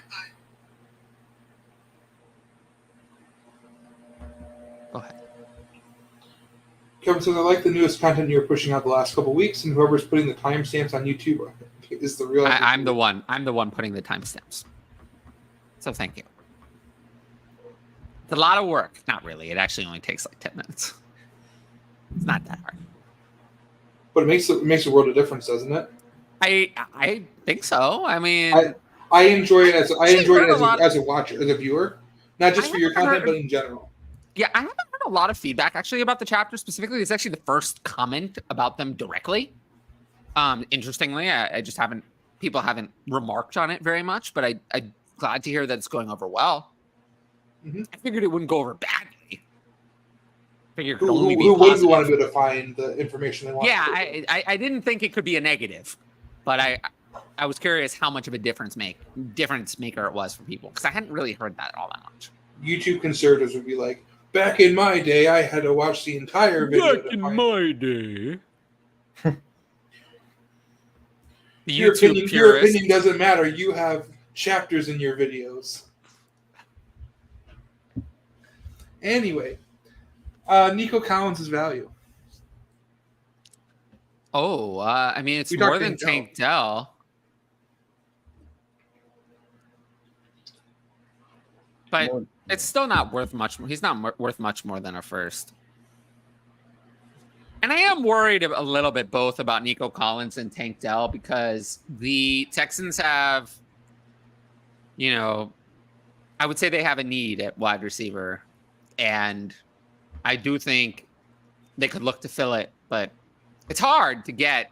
Go ahead. Kevin says, I like the newest content you're pushing out the last couple weeks, and whoever's putting the timestamps on YouTube is the real. I'm the one. I'm the one putting the timestamps. So thank you. It's a lot of work. Not really. It actually only takes like 10 minutes. It's not that hard. But it makes a world of difference, doesn't it? I think so. I mean, I enjoy it as a watcher, as a viewer, not just for your content, but in general. Yeah, I haven't heard a lot of feedback actually about the chapter specifically. It's actually the first comment about them directly. Interestingly, I just people haven't remarked on it very much, but I'm glad to hear that it's going over well. Mm-hmm. I figured it wouldn't go over badly. Figured it could Who only be wouldn't positive. want to be able to find the information they want? Yeah, I didn't think it could be a negative, but I was curious how much of a difference maker it was for people, because I hadn't really heard that all that much. YouTube conservatives would be like, back in my day, I had to watch the entire video. Back in my day. Your opinion doesn't matter. You have chapters in your videos. Anyway, Nico Collins' value. Oh, I mean, it's We more talked than Tank Tank Dell. But it's still not worth much more. He's not worth much more than a first. And I am worried a little bit both about Nico Collins and Tank Dell, because the Texans have, I would say they have a need at wide receiver. And I do think they could look to fill it, but it's hard to get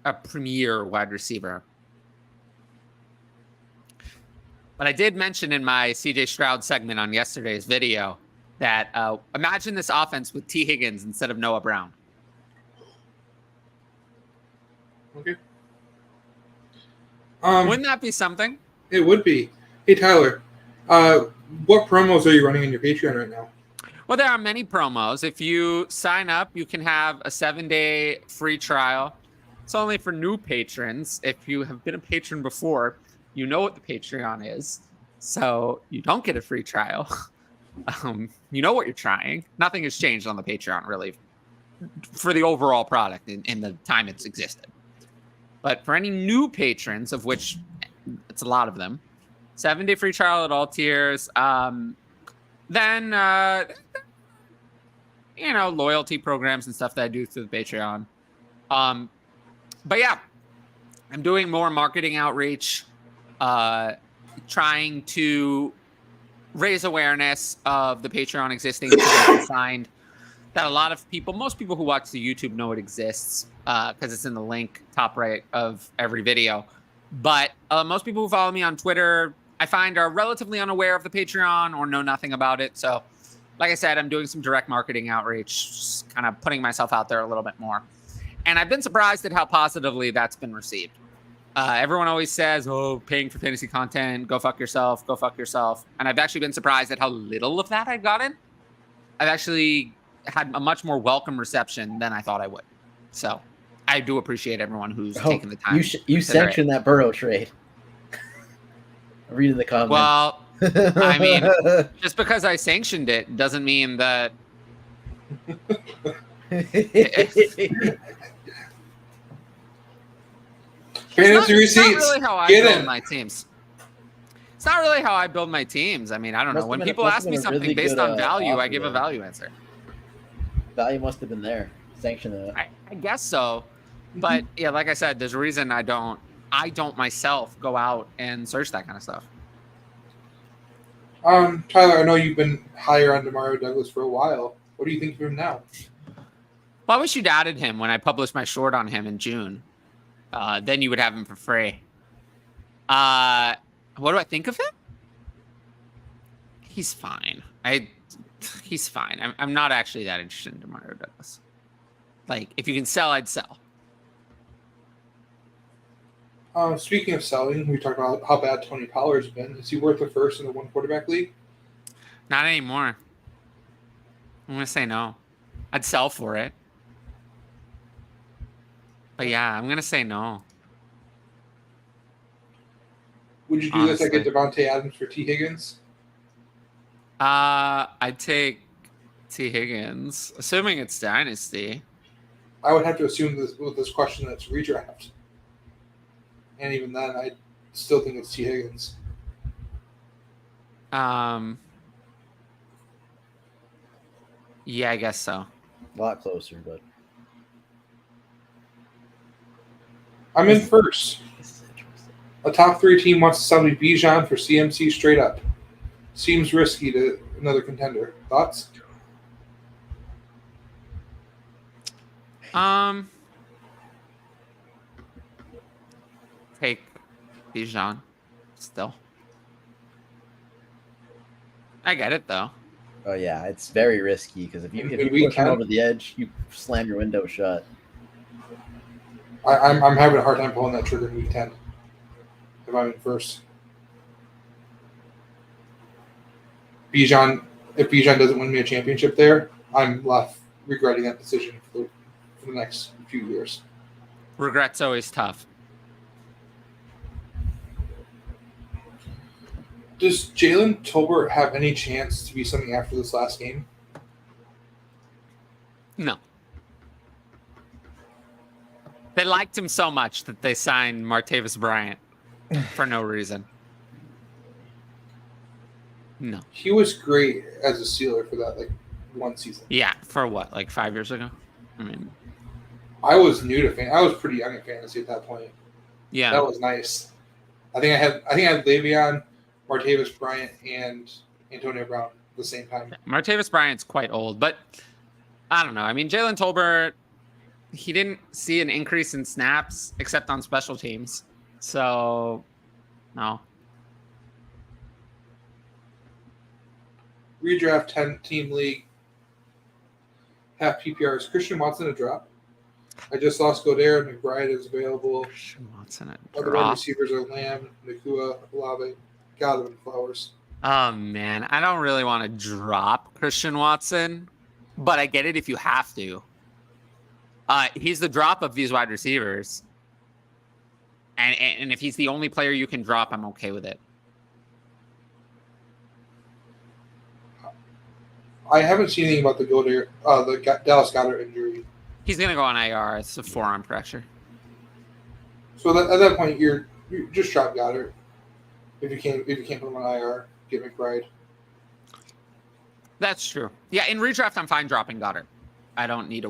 a premier wide receiver. But I did mention in my CJ Stroud segment on yesterday's video that imagine this offense with T. Higgins instead of Noah Brown. Okay. Wouldn't that be something? It would be. Hey, Tyler, what promos are you running on your Patreon right now? Well, there are many promos. If you sign up, you can have a 7-day free trial. It's only for new patrons. If you have been a patron before, you know what the Patreon is. So you don't get a free trial. you know what you're trying. Nothing has changed on the Patreon, really, for the overall product in the time it's existed. But for any new patrons, of which it's a lot of them, 7-day free trial at all tiers. Then, loyalty programs and stuff that I do through the Patreon. But yeah, I'm doing more marketing outreach, trying to raise awareness of the Patreon existing because I find that a lot of people, most people who watch the YouTube know it exists because it's in the link top right of every video. But most people who follow me on Twitter, I find, are relatively unaware of the Patreon or know nothing about it. So, like I said, I'm doing some direct marketing outreach, just kind of putting myself out there a little bit more. And I've been surprised at how positively that's been received. Everyone always says, oh, paying for fantasy content, go fuck yourself, go fuck yourself. And I've actually been surprised at how little of that I've gotten. I've actually had a much more welcome reception than I thought I would. So I do appreciate everyone who's taken the time. You sanctioned that Burrow trade. Reading the comments. Well, I mean, just because I sanctioned it doesn't mean that. Fantasy receipts. It's not really how I Get build in. my teams. It's not really how I build my teams. I mean, I don't know. When people ask me something based on value, I give a value answer. Value must have been there. Sanction it. I guess so. But yeah, like I said, there's a reason I don't myself go out and search that kind of stuff. Tyler, I know you've been higher on Demario Douglas for a while. What do you think of him now? Well, I wish you'd added him when I published my short on him in June. Then you would have him for free. What do I think of him? He's fine. He's fine. I'm not actually that interested in Demario Douglas. Like, if you can sell, I'd sell. Speaking of selling, we talked about how bad Tony Pollard's been. Is he worth the first in the one quarterback league? Not anymore. I'm going to say no. I'd sell for it. But yeah, I'm going to say no. Would you do this like a Devontae Adams for T. Higgins? I'd take T. Higgins, assuming it's Dynasty. I would have to assume with this question that it's redraft. And even then, I still think it's T. Higgins. Yeah, I guess so. A lot closer, but I'm in first. A top 3 team wants to sell me Bijan for CMC straight up. Seems risky to another contender. Thoughts? Take Bijan still. I get it though. oh yeah, it's very risky because if you We push him can. over the edge, you slam your window shut. I'm having a hard time pulling that trigger in week 10 if I'm in first. If Bijan doesn't win me a championship there, I'm left regretting that decision for the next few years. Regret's always tough. Does Jalen Tolbert have any chance to be something after this last game? No. They liked him so much that they signed Martavis Bryant for no reason. No. He was great as a sealer for that one season. Yeah, for what, like 5 years ago? I mean, I was new to fantasy. I was pretty young in fantasy at that point. yeah. That was nice. I think I had Le'Veon, Martavis Bryant, and Antonio Brown at the same time. Martavis Bryant's quite old, but I don't know. I mean, Jalen Tolbert, he didn't see an increase in snaps except on special teams. So, no. Redraft 10-team league. Half PPR. Is Christian Watson a drop? I just lost Goddard. McBride is available. Christian Watson at Other wide drop. receivers are Lamb, Nacua, Olave, Godwin, Flowers. Oh, man. I don't really want to drop Christian Watson, but I get it if you have to. He's the drop of these wide receivers. And if he's the only player you can drop, I'm okay with it. I haven't seen anything about the Dallas Goedert injury. He's going to go on IR. It's a forearm fracture. So at that point, you just drop Goddard. If you can't put him on IR, get McBride. That's true. Yeah, in redraft, I'm fine dropping Goddard. I don't need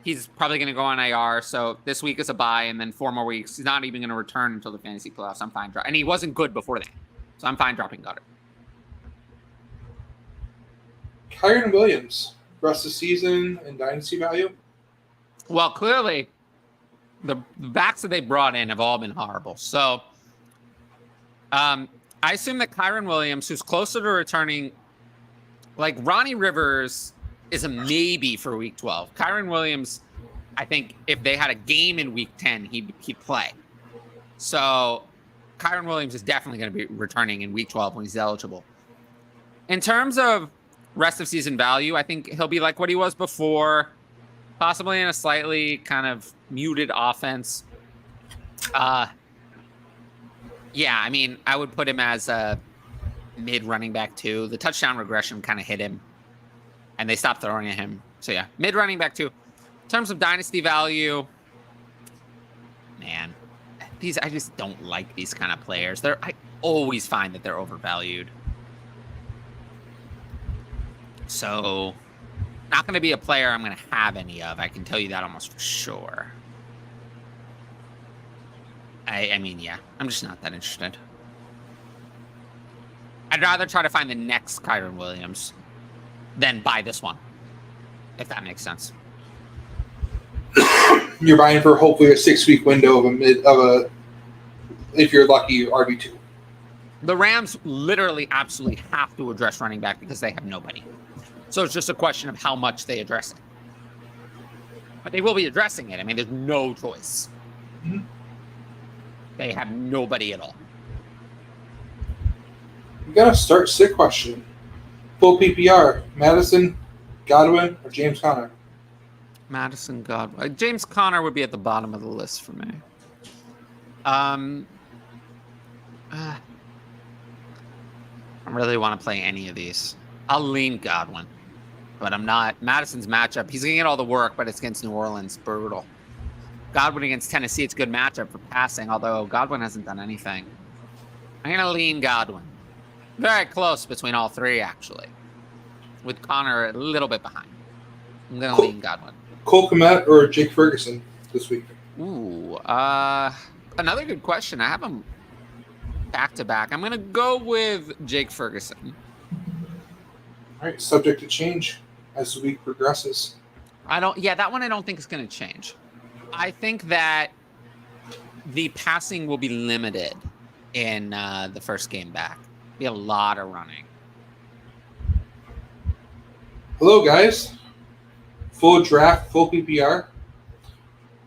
he's probably going to go on IR. So this week is a bye, and then 4 more weeks. He's not even going to return until the fantasy playoffs. I'm fine and he wasn't good before that, so I'm fine dropping Goddard. Kyren Williams, rest of the season and dynasty value. Well, clearly, the backs that they brought in have all been horrible. So, I assume that Kyren Williams, who's closer to returning, like Ronnie Rivers, is a maybe for Week 12. Kyren Williams, I think if they had a game in Week 10, he'd play. So, Kyren Williams is definitely going to be returning in Week 12 when he's eligible. In terms of rest of season value, I think he'll be like what he was before, possibly in a slightly kind of muted offense. Yeah, I mean, I would put him as a mid running back too. The touchdown regression kind of hit him, and they stopped throwing at him. So yeah, mid running back too. In terms of dynasty value, man, I just don't like these kind of players. I always find that they're overvalued. So, not going to be a player I'm going to have any of. I can tell you that almost for sure. I mean, yeah, I'm just not that interested. I'd rather try to find the next Kyren Williams than buy this one, if that makes sense. You're buying for hopefully a 6-week window if you're lucky, RB2. The Rams literally absolutely have to address running back because they have nobody. So it's just a question of how much they address it. But they will be addressing it. I mean, there's no choice. Mm-hmm. They have nobody at all. You got to start sick question. Full PPR, Madison, Godwin, or James Conner? Madison, Godwin. James Conner would be at the bottom of the list for me. I really want to play any of these. I'll lean Godwin, but I'm not. Madison's matchup, he's going to get all the work, but it's against New Orleans. Brutal. Godwin against Tennessee, it's a good matchup for passing, although Godwin hasn't done anything. I'm going to lean Godwin. Very close between all three, actually, with Connor a little bit behind. I'm going to lean Godwin. Cole Kmet or Jake Ferguson this week? Ooh, another good question. I have them back-to-back. I'm going to go with Jake Ferguson. All right, subject to change as the week progresses. That one I don't think is going to change. I think that the passing will be limited in the first game back. Be a lot of running. Hello, guys. Full draft, full PPR.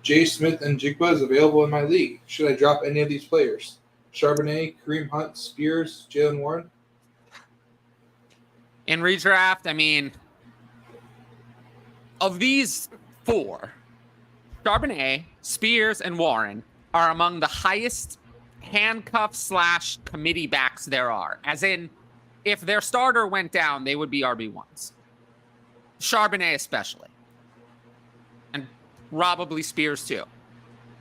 Jay Smith and Jigba is available in my league. Should I drop any of these players? Charbonnet, Kareem Hunt, Spears, Jalen Warren? In redraft, I mean, of these 4, Charbonnet, Spears, and Warren are among the highest handcuff/committee backs there are. As in, if their starter went down, they would be RB1s. Charbonnet especially. And probably Spears too.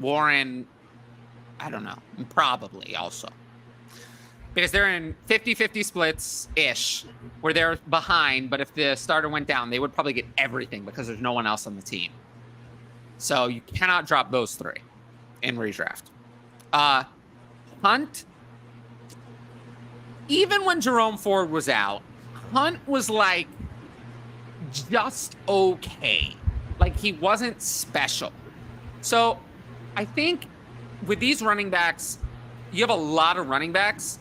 Warren, I don't know. Probably also. Because they're in 50-50 splits-ish, where they're behind, but if the starter went down, they would probably get everything because there's no one else on the team. So you cannot drop those 3 in redraft. Hunt, even when Jerome Ford was out, Hunt was like just okay. Like he wasn't special. So I think with these running backs, you have a lot of running backs.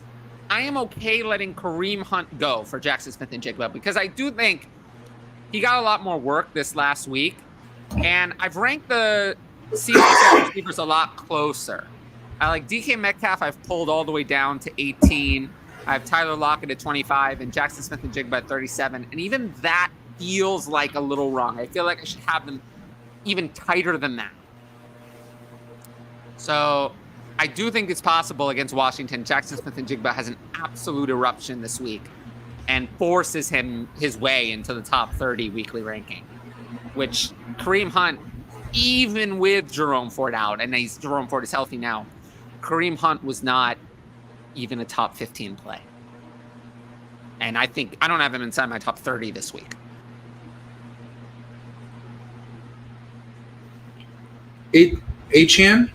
I am okay letting Kareem Hunt go for Jackson Smith and Jigba because I do think he got a lot more work this last week. And I've ranked the Seahawks receivers a lot closer. I like DK Metcalf, I've pulled all the way down to 18. I have Tyler Lockett at 25 and Jackson Smith and Jigba at 37. And even that feels like a little wrong. I feel like I should have them even tighter than that. So I do think it's possible against Washington. Jackson Smith and Jigba has an absolute eruption this week. and forces him his way into the top 30 weekly ranking, which Kareem Hunt, even with Jerome Ford out, and Jerome Ford is healthy now, Kareem Hunt was not even a top 15 play. And I don't have him inside my top 30 this week. Achane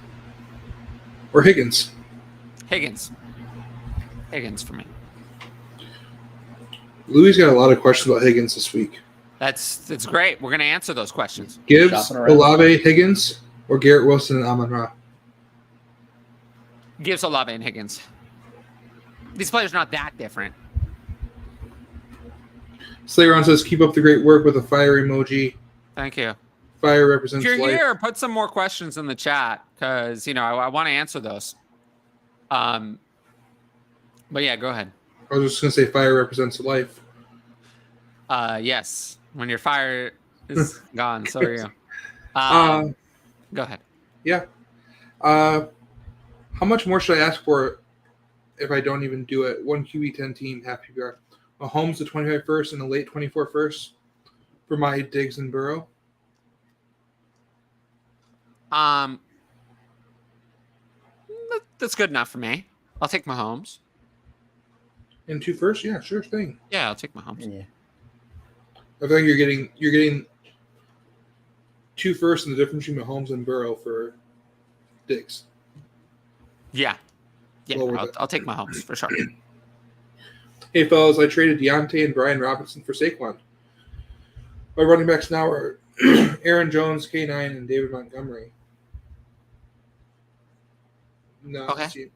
or Higgins? Higgins for me. Louis got a lot of questions about Higgins this week. That's great. We're going to answer those questions. Gibbs, Olave, Higgins, or Garrett Wilson and Amon Ra? Gibbs, Olave, and Higgins. These players are not that different. Slayron says, keep up the great work with a fire emoji. Thank you. Fire represents If you're life. here, put some more questions in the chat because, I want to answer those. But yeah, go ahead. I was just going to say fire represents life. Yes. When your fire is gone, so are you. Go ahead. Yeah. How much more should I ask for if I don't even do it? 1 QB 10 team, half PPR. Mahomes the 25 first and a late 24 first for my Diggs and Burrow. That's good enough for me. I'll take Mahomes. And 2 first? Yeah, sure thing. Yeah, I'll take Mahomes. Yeah. I feel like you're getting 2 first and the difference between Mahomes and Burrow for Diggs. Yeah. Yeah, Well, I'll take Mahomes for sure. Hey, fellas, I traded Deontay and Brian Robinson for Saquon. My running backs now are Aaron Jones, K9, and David Montgomery. No. Okay.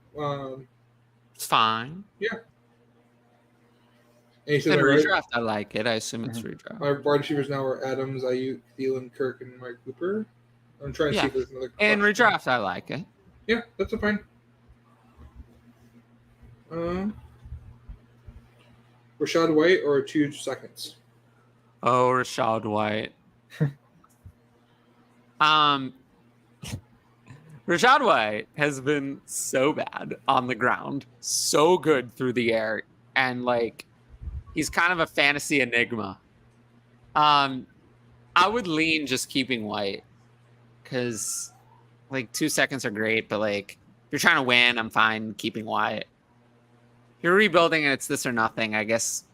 It's fine. Yeah. And he said, And my redraft, I like it. I assume it's redraft. wide receivers now are Adams, Ayuk, Thielen, Kirk, and Mike Cooper. I'm trying to see if there's another And question. redraft, I like it. Yeah, that's a fine. Rashad White or 2 seconds? Oh, Rashad White. Rashad White has been so bad on the ground, so good through the air, and he's kind of a fantasy enigma. I would lean just keeping White because 2 seconds are great, but if you're trying to win, I'm fine keeping White. If you're rebuilding and it's this or nothing, I guess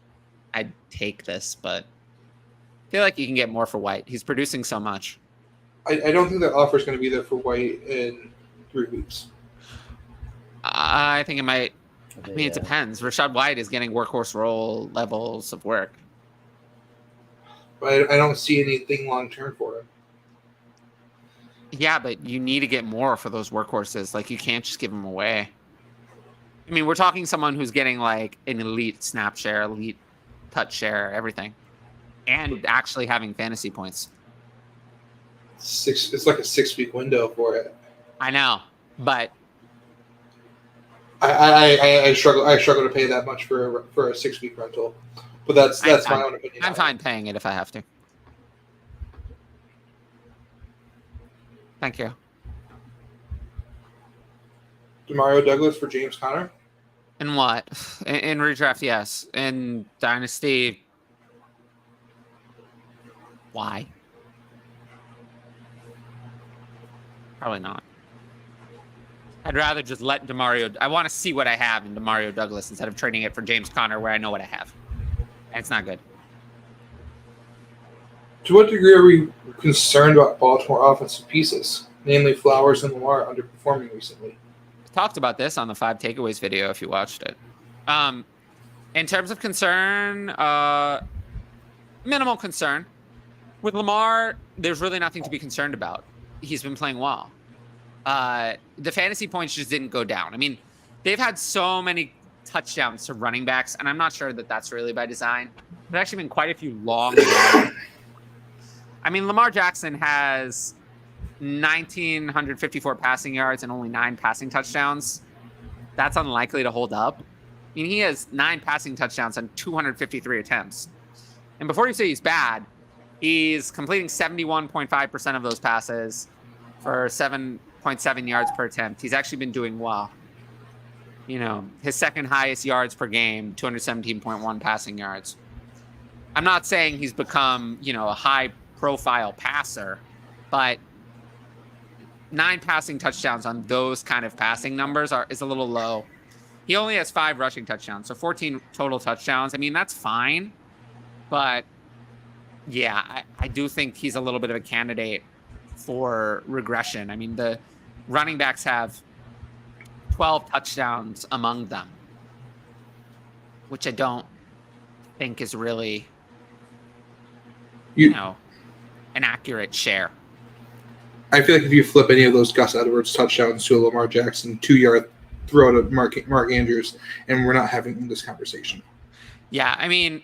I'd take this, but I feel like you can get more for White. He's producing so much. I don't think that offer is going to be there for White in 3 weeks. I think it might. I mean, Yeah. it depends. Rashad White is getting workhorse role levels of work. But I don't see anything long term for him. Yeah, but you need to get more for those workhorses. You can't just give them away. I mean, we're talking someone who's getting an elite snap share, elite touch share, everything, and actually having fantasy points. It's like a 6-week window for it. I know, but I struggle to pay that much for a 6-week rental. But that's my own opinion. I'm fine paying it if I have to. Thank you. Demario Douglas for James Conner. In what? In redraft, yes. In Dynasty, why? Probably not. I'd rather just let Demario. I want to see what I have in Demario Douglas instead of trading it for James Conner, where I know what I have, and it's not good. To what degree are we concerned about Baltimore offensive pieces, namely Flowers and Lamar, underperforming recently? Talked about this on the 5 takeaways video if you watched it. In terms of concern, minimal concern. With Lamar, there's really nothing to be concerned about. He's been playing well. The fantasy points just didn't go down. I mean, they've had so many touchdowns to running backs, and I'm not sure that that's really by design. There's actually been quite a few long. I mean, Lamar Jackson has 1,954 passing yards and only 9 passing touchdowns. That's unlikely to hold up. I mean, he has 9 passing touchdowns on 253 attempts. And before you say he's bad, he's completing 71.5% of those passes for 7.7 yards per attempt. He's actually been doing well. his second highest yards per game, 217.1 passing yards. I'm not saying he's become, a high profile passer, but 9 passing touchdowns on those kind of passing numbers is a little low. He only has 5 rushing touchdowns, so 14 total touchdowns. I mean, that's fine, but yeah, I do think he's a little bit of a candidate for regression. I mean, the running backs have 12 touchdowns among them, which I don't think is really, an accurate share. I feel like if you flip any of those Gus Edwards touchdowns to a Lamar Jackson 2-yard throw to Mark Andrews, and we're not having this conversation. Yeah, I mean,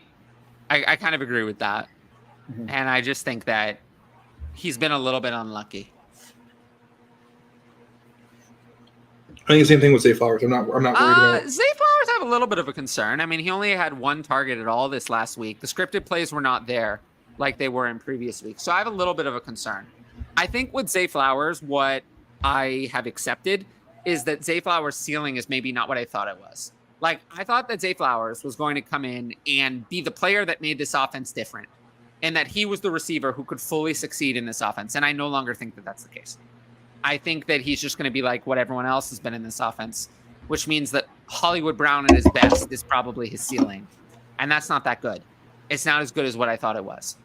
I kind of agree with that. Mhm. And I just think that he's been a little bit unlucky. I think the same thing with Zay Flowers. I'm not worried about. Zay Flowers have a little bit of a concern. I mean, he only had 1 target at all this last week. The scripted plays were not there like they were in previous weeks. So I have a little bit of a concern. I think with Zay Flowers, what I have accepted is that Zay Flowers' ceiling is maybe not what I thought it was. Like, I thought that Zay Flowers was going to come in and be the player that made this offense different, and that he was the receiver who could fully succeed in this offense. And I no longer think that that's the case. I think that he's just going to be like what everyone else has been in this offense, which means that Hollywood Brown at his best is probably his ceiling. And that's not that good. It's not as good as what I thought it was.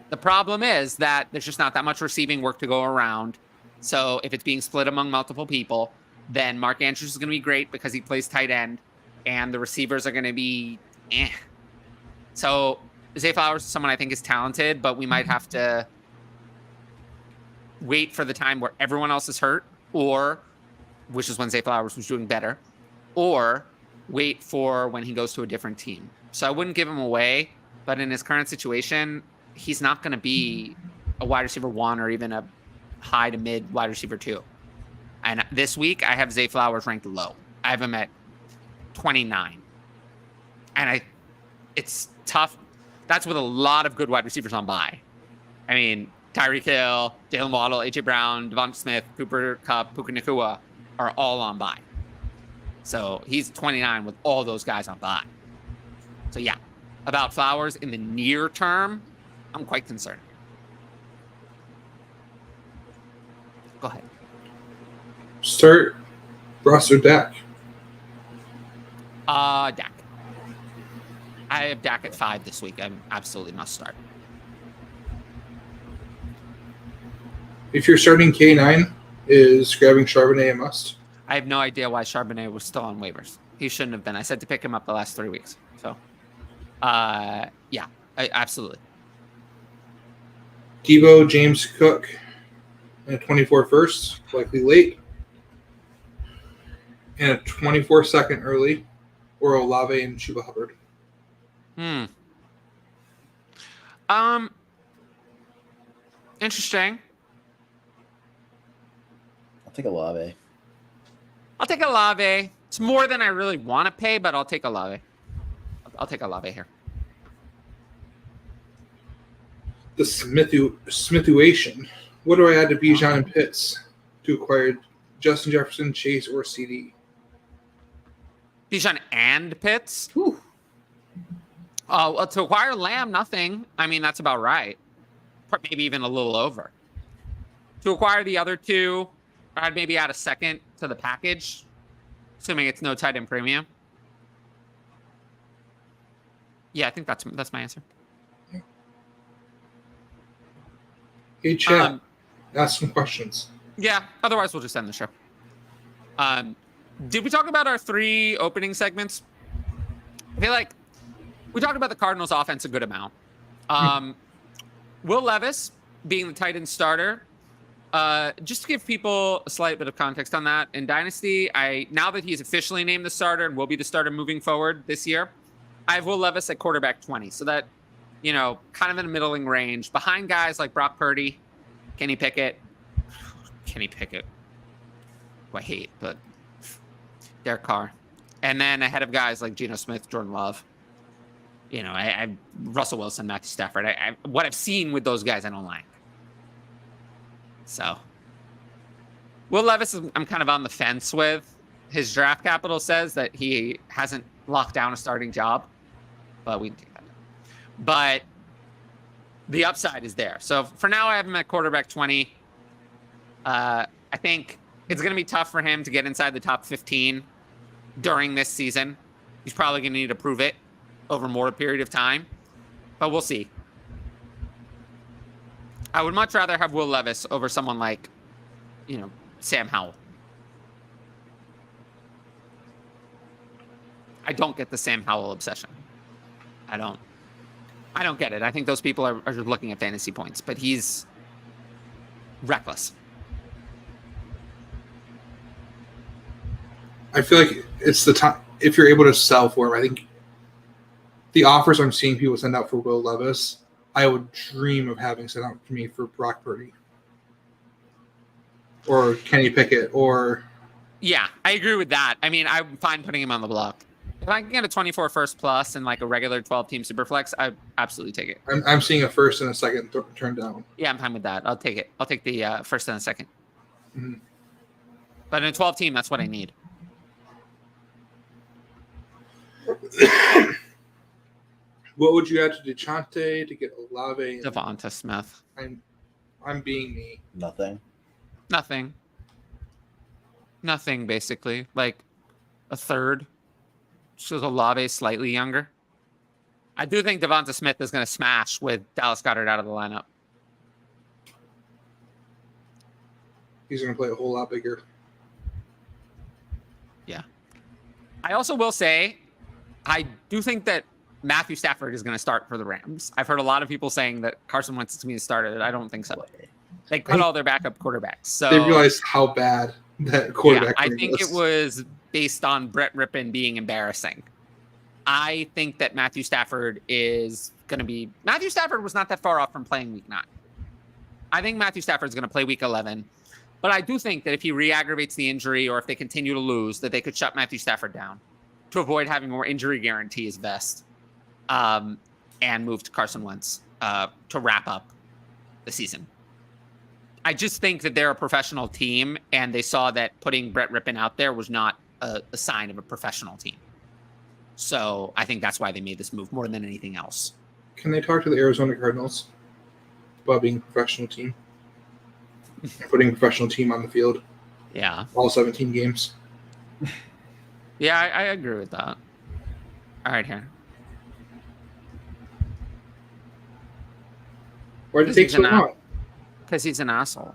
The problem is that there's just not that much receiving work to go around. So if it's being split among multiple people, then Mark Andrews is going to be great because he plays tight end, and the receivers are going to be So Zay Flowers is someone I think is talented, but we might have to wait for the time where everyone else is hurt, or, which is when Zay Flowers was doing better, or wait for when he goes to a different team. So I wouldn't give him away, but in his current situation, he's not going to be a wide receiver 1 or even a high to mid wide receiver 2. And this week, I have Zay Flowers ranked low. I have him at 29. And it's tough. That's with a lot of good wide receivers on bye. I mean, Tyreek Hill, Jalen Waddle, A.J. Brown, Devonta Smith, Cooper Kupp, Puka Nacua are all on bye. So he's 29 with all those guys on bye. So yeah, about Flowers in the near term, I'm quite concerned. Go ahead. Start Ross or Dak? Dak. I have Dak at 5 this week. I absolutely must start. If you're starting K9, is grabbing Charbonnet a must? I have no idea why Charbonnet was still on waivers. He shouldn't have been. I said to pick him up the last 3 weeks. So, yeah, absolutely. Debo, James Cook, and a 24 first, likely late, and a 24 second early, or Olave and Chuba Hubbard. Interesting. I'll take Olave. I'll take Olave. It's more than I really want to pay, but I'll take Olave. I'll take Olave here. The Smithuation. What do I add to Bijan and Pitts to acquire Justin Jefferson, Chase, or CD? Bijan and Pitts? Well, to acquire Lamb, nothing. I mean, that's about right. Maybe even a little over. To acquire the other two, I'd maybe add a second to the package, assuming it's no tight end premium. Yeah, I think that's my answer. Hey, chat. Ask some questions. Yeah, otherwise we'll just end the show. Did we talk about our 3 opening segments? I feel like we talked about the Cardinals offense a good amount. Will Levis being the tight end starter. Just to give people a slight bit of context on that, in Dynasty, now that he's officially named the starter and will be the starter moving forward this year, I have Will Levis at quarterback 20. So that, kind of in a middling range, behind guys like Brock Purdy, Kenny Pickett, who I hate, but Derek Carr. And then ahead of guys like Geno Smith, Jordan Love. I Russell Wilson, Matthew Stafford. What I've seen with those guys, I don't like. So, Will Levis, I'm kind of on the fence with. his draft capital says that he hasn't locked down a starting job, but we can take that. But the upside is there. So for now, I have him at quarterback 20. I think it's going to be tough for him to get inside the top 15 during this season. He's probably going to need to prove it over more period of time, but we'll see. I would much rather have Will Levis over someone like, Sam Howell. I don't get the Sam Howell obsession. I don't get it. I think those people are just looking at fantasy points, but he's reckless. I feel like it's the time if you're able to sell for him. I think the offers I'm seeing people send out for Will Levis, I would dream of having sent out to me for Brock Purdy or Kenny Pickett or. Yeah, I agree with that. I mean, I'm fine putting him on the block. If I can get a 24 first plus and like a regular 12-team superflex, I absolutely take it. I'm seeing a first and a second turned down. Yeah, I'm fine with that. I'll take it. I'll take the first and a second. Mm-hmm. But in a 12-team, that's what I need. What would you add to DeChante to get Olave? Devonta Smith. I'm being me. Nothing, basically. Like a third. Just Olave slightly younger. I do think Devonta Smith is going to smash with Dallas Goedert out of the lineup. He's going to play a whole lot bigger. Yeah. I also will say, I do think that Matthew Stafford is going to start for the Rams. I've heard a lot of people saying that Carson Wentz is going to start it. I don't think so. They cut all their backup quarterbacks. So they realized how bad that quarterback I think it was based on Brett Rippon being embarrassing. I think that Matthew Stafford is going to be... Matthew Stafford was not that far off from playing week 9. I think Matthew Stafford's going to play week 11. But I do think that if he re-aggravates the injury or if they continue to lose, that they could shut Matthew Stafford down to avoid having more injury guarantees vest and move to Carson Wentz to wrap up the season. I just think that they're a professional team, and they saw that putting Brett Rippon out there was not a sign of a professional team. So I think that's why they made this move more than anything else. Can they talk to the Arizona Cardinals about being a professional team? Putting a professional team on the field? Yeah. All 17 games? Yeah, I agree with that. All right, here. Why did it take so long? Because he's an asshole.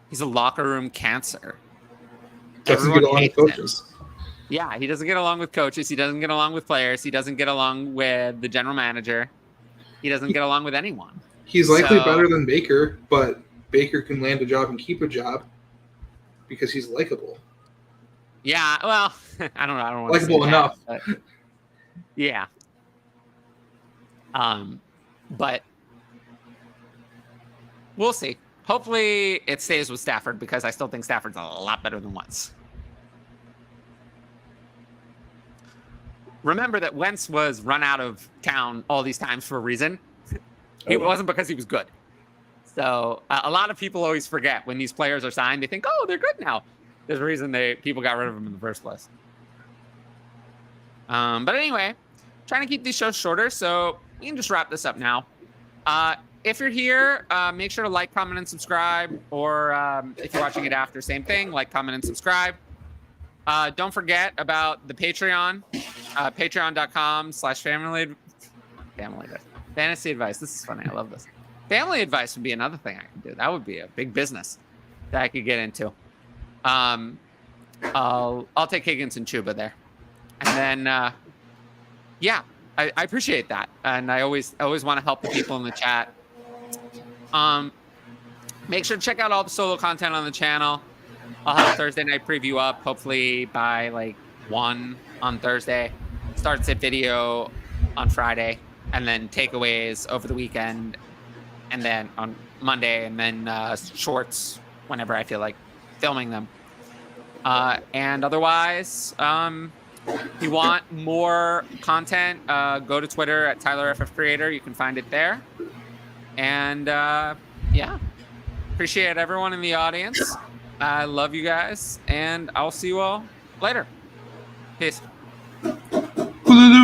He's a locker room cancer. Doesn't get along with coaches. Yeah, he doesn't get along with coaches. He doesn't get along with players. He doesn't get along with the general manager. He doesn't get along with anyone. He's likely better than Baker, but Baker can land a job and keep a job because he's likable. Yeah, well, I don't know. I don't want likable enough. That, but yeah. But we'll see. Hopefully it stays with Stafford because I still think Stafford's a lot better than Wentz. Remember that Wentz was run out of town all these times for a reason. It wasn't because he was good. So a lot of people always forget when these players are signed. They think, oh, they're good now. There's a reason people got rid of them in the first place. But anyway, trying to keep these shows shorter, so we can just wrap this up now. If you're here, make sure to like, comment, and subscribe. Or if you're watching it after, same thing. Like, comment, and subscribe. Don't forget about the Patreon. Patreon.com/family advice. Fantasy advice. This is funny. I love this. Family advice would be another thing I could do. That would be a big business that I could get into. I'll take Higgins and Chuba there. And then, yeah, I appreciate that. And I always want to help the people in the chat. Make sure to check out all the solo content on the channel. I'll have a Thursday night preview up, hopefully by like 1 on Thursday. Start set video on Friday, and then takeaways over the weekend, and then on Monday, and then shorts whenever I feel like filming them. And otherwise, if you want more content, go to Twitter at TylerFFCreator. You can find it there. And yeah, appreciate everyone in the audience. I love you guys, and I'll see you all later. Peace.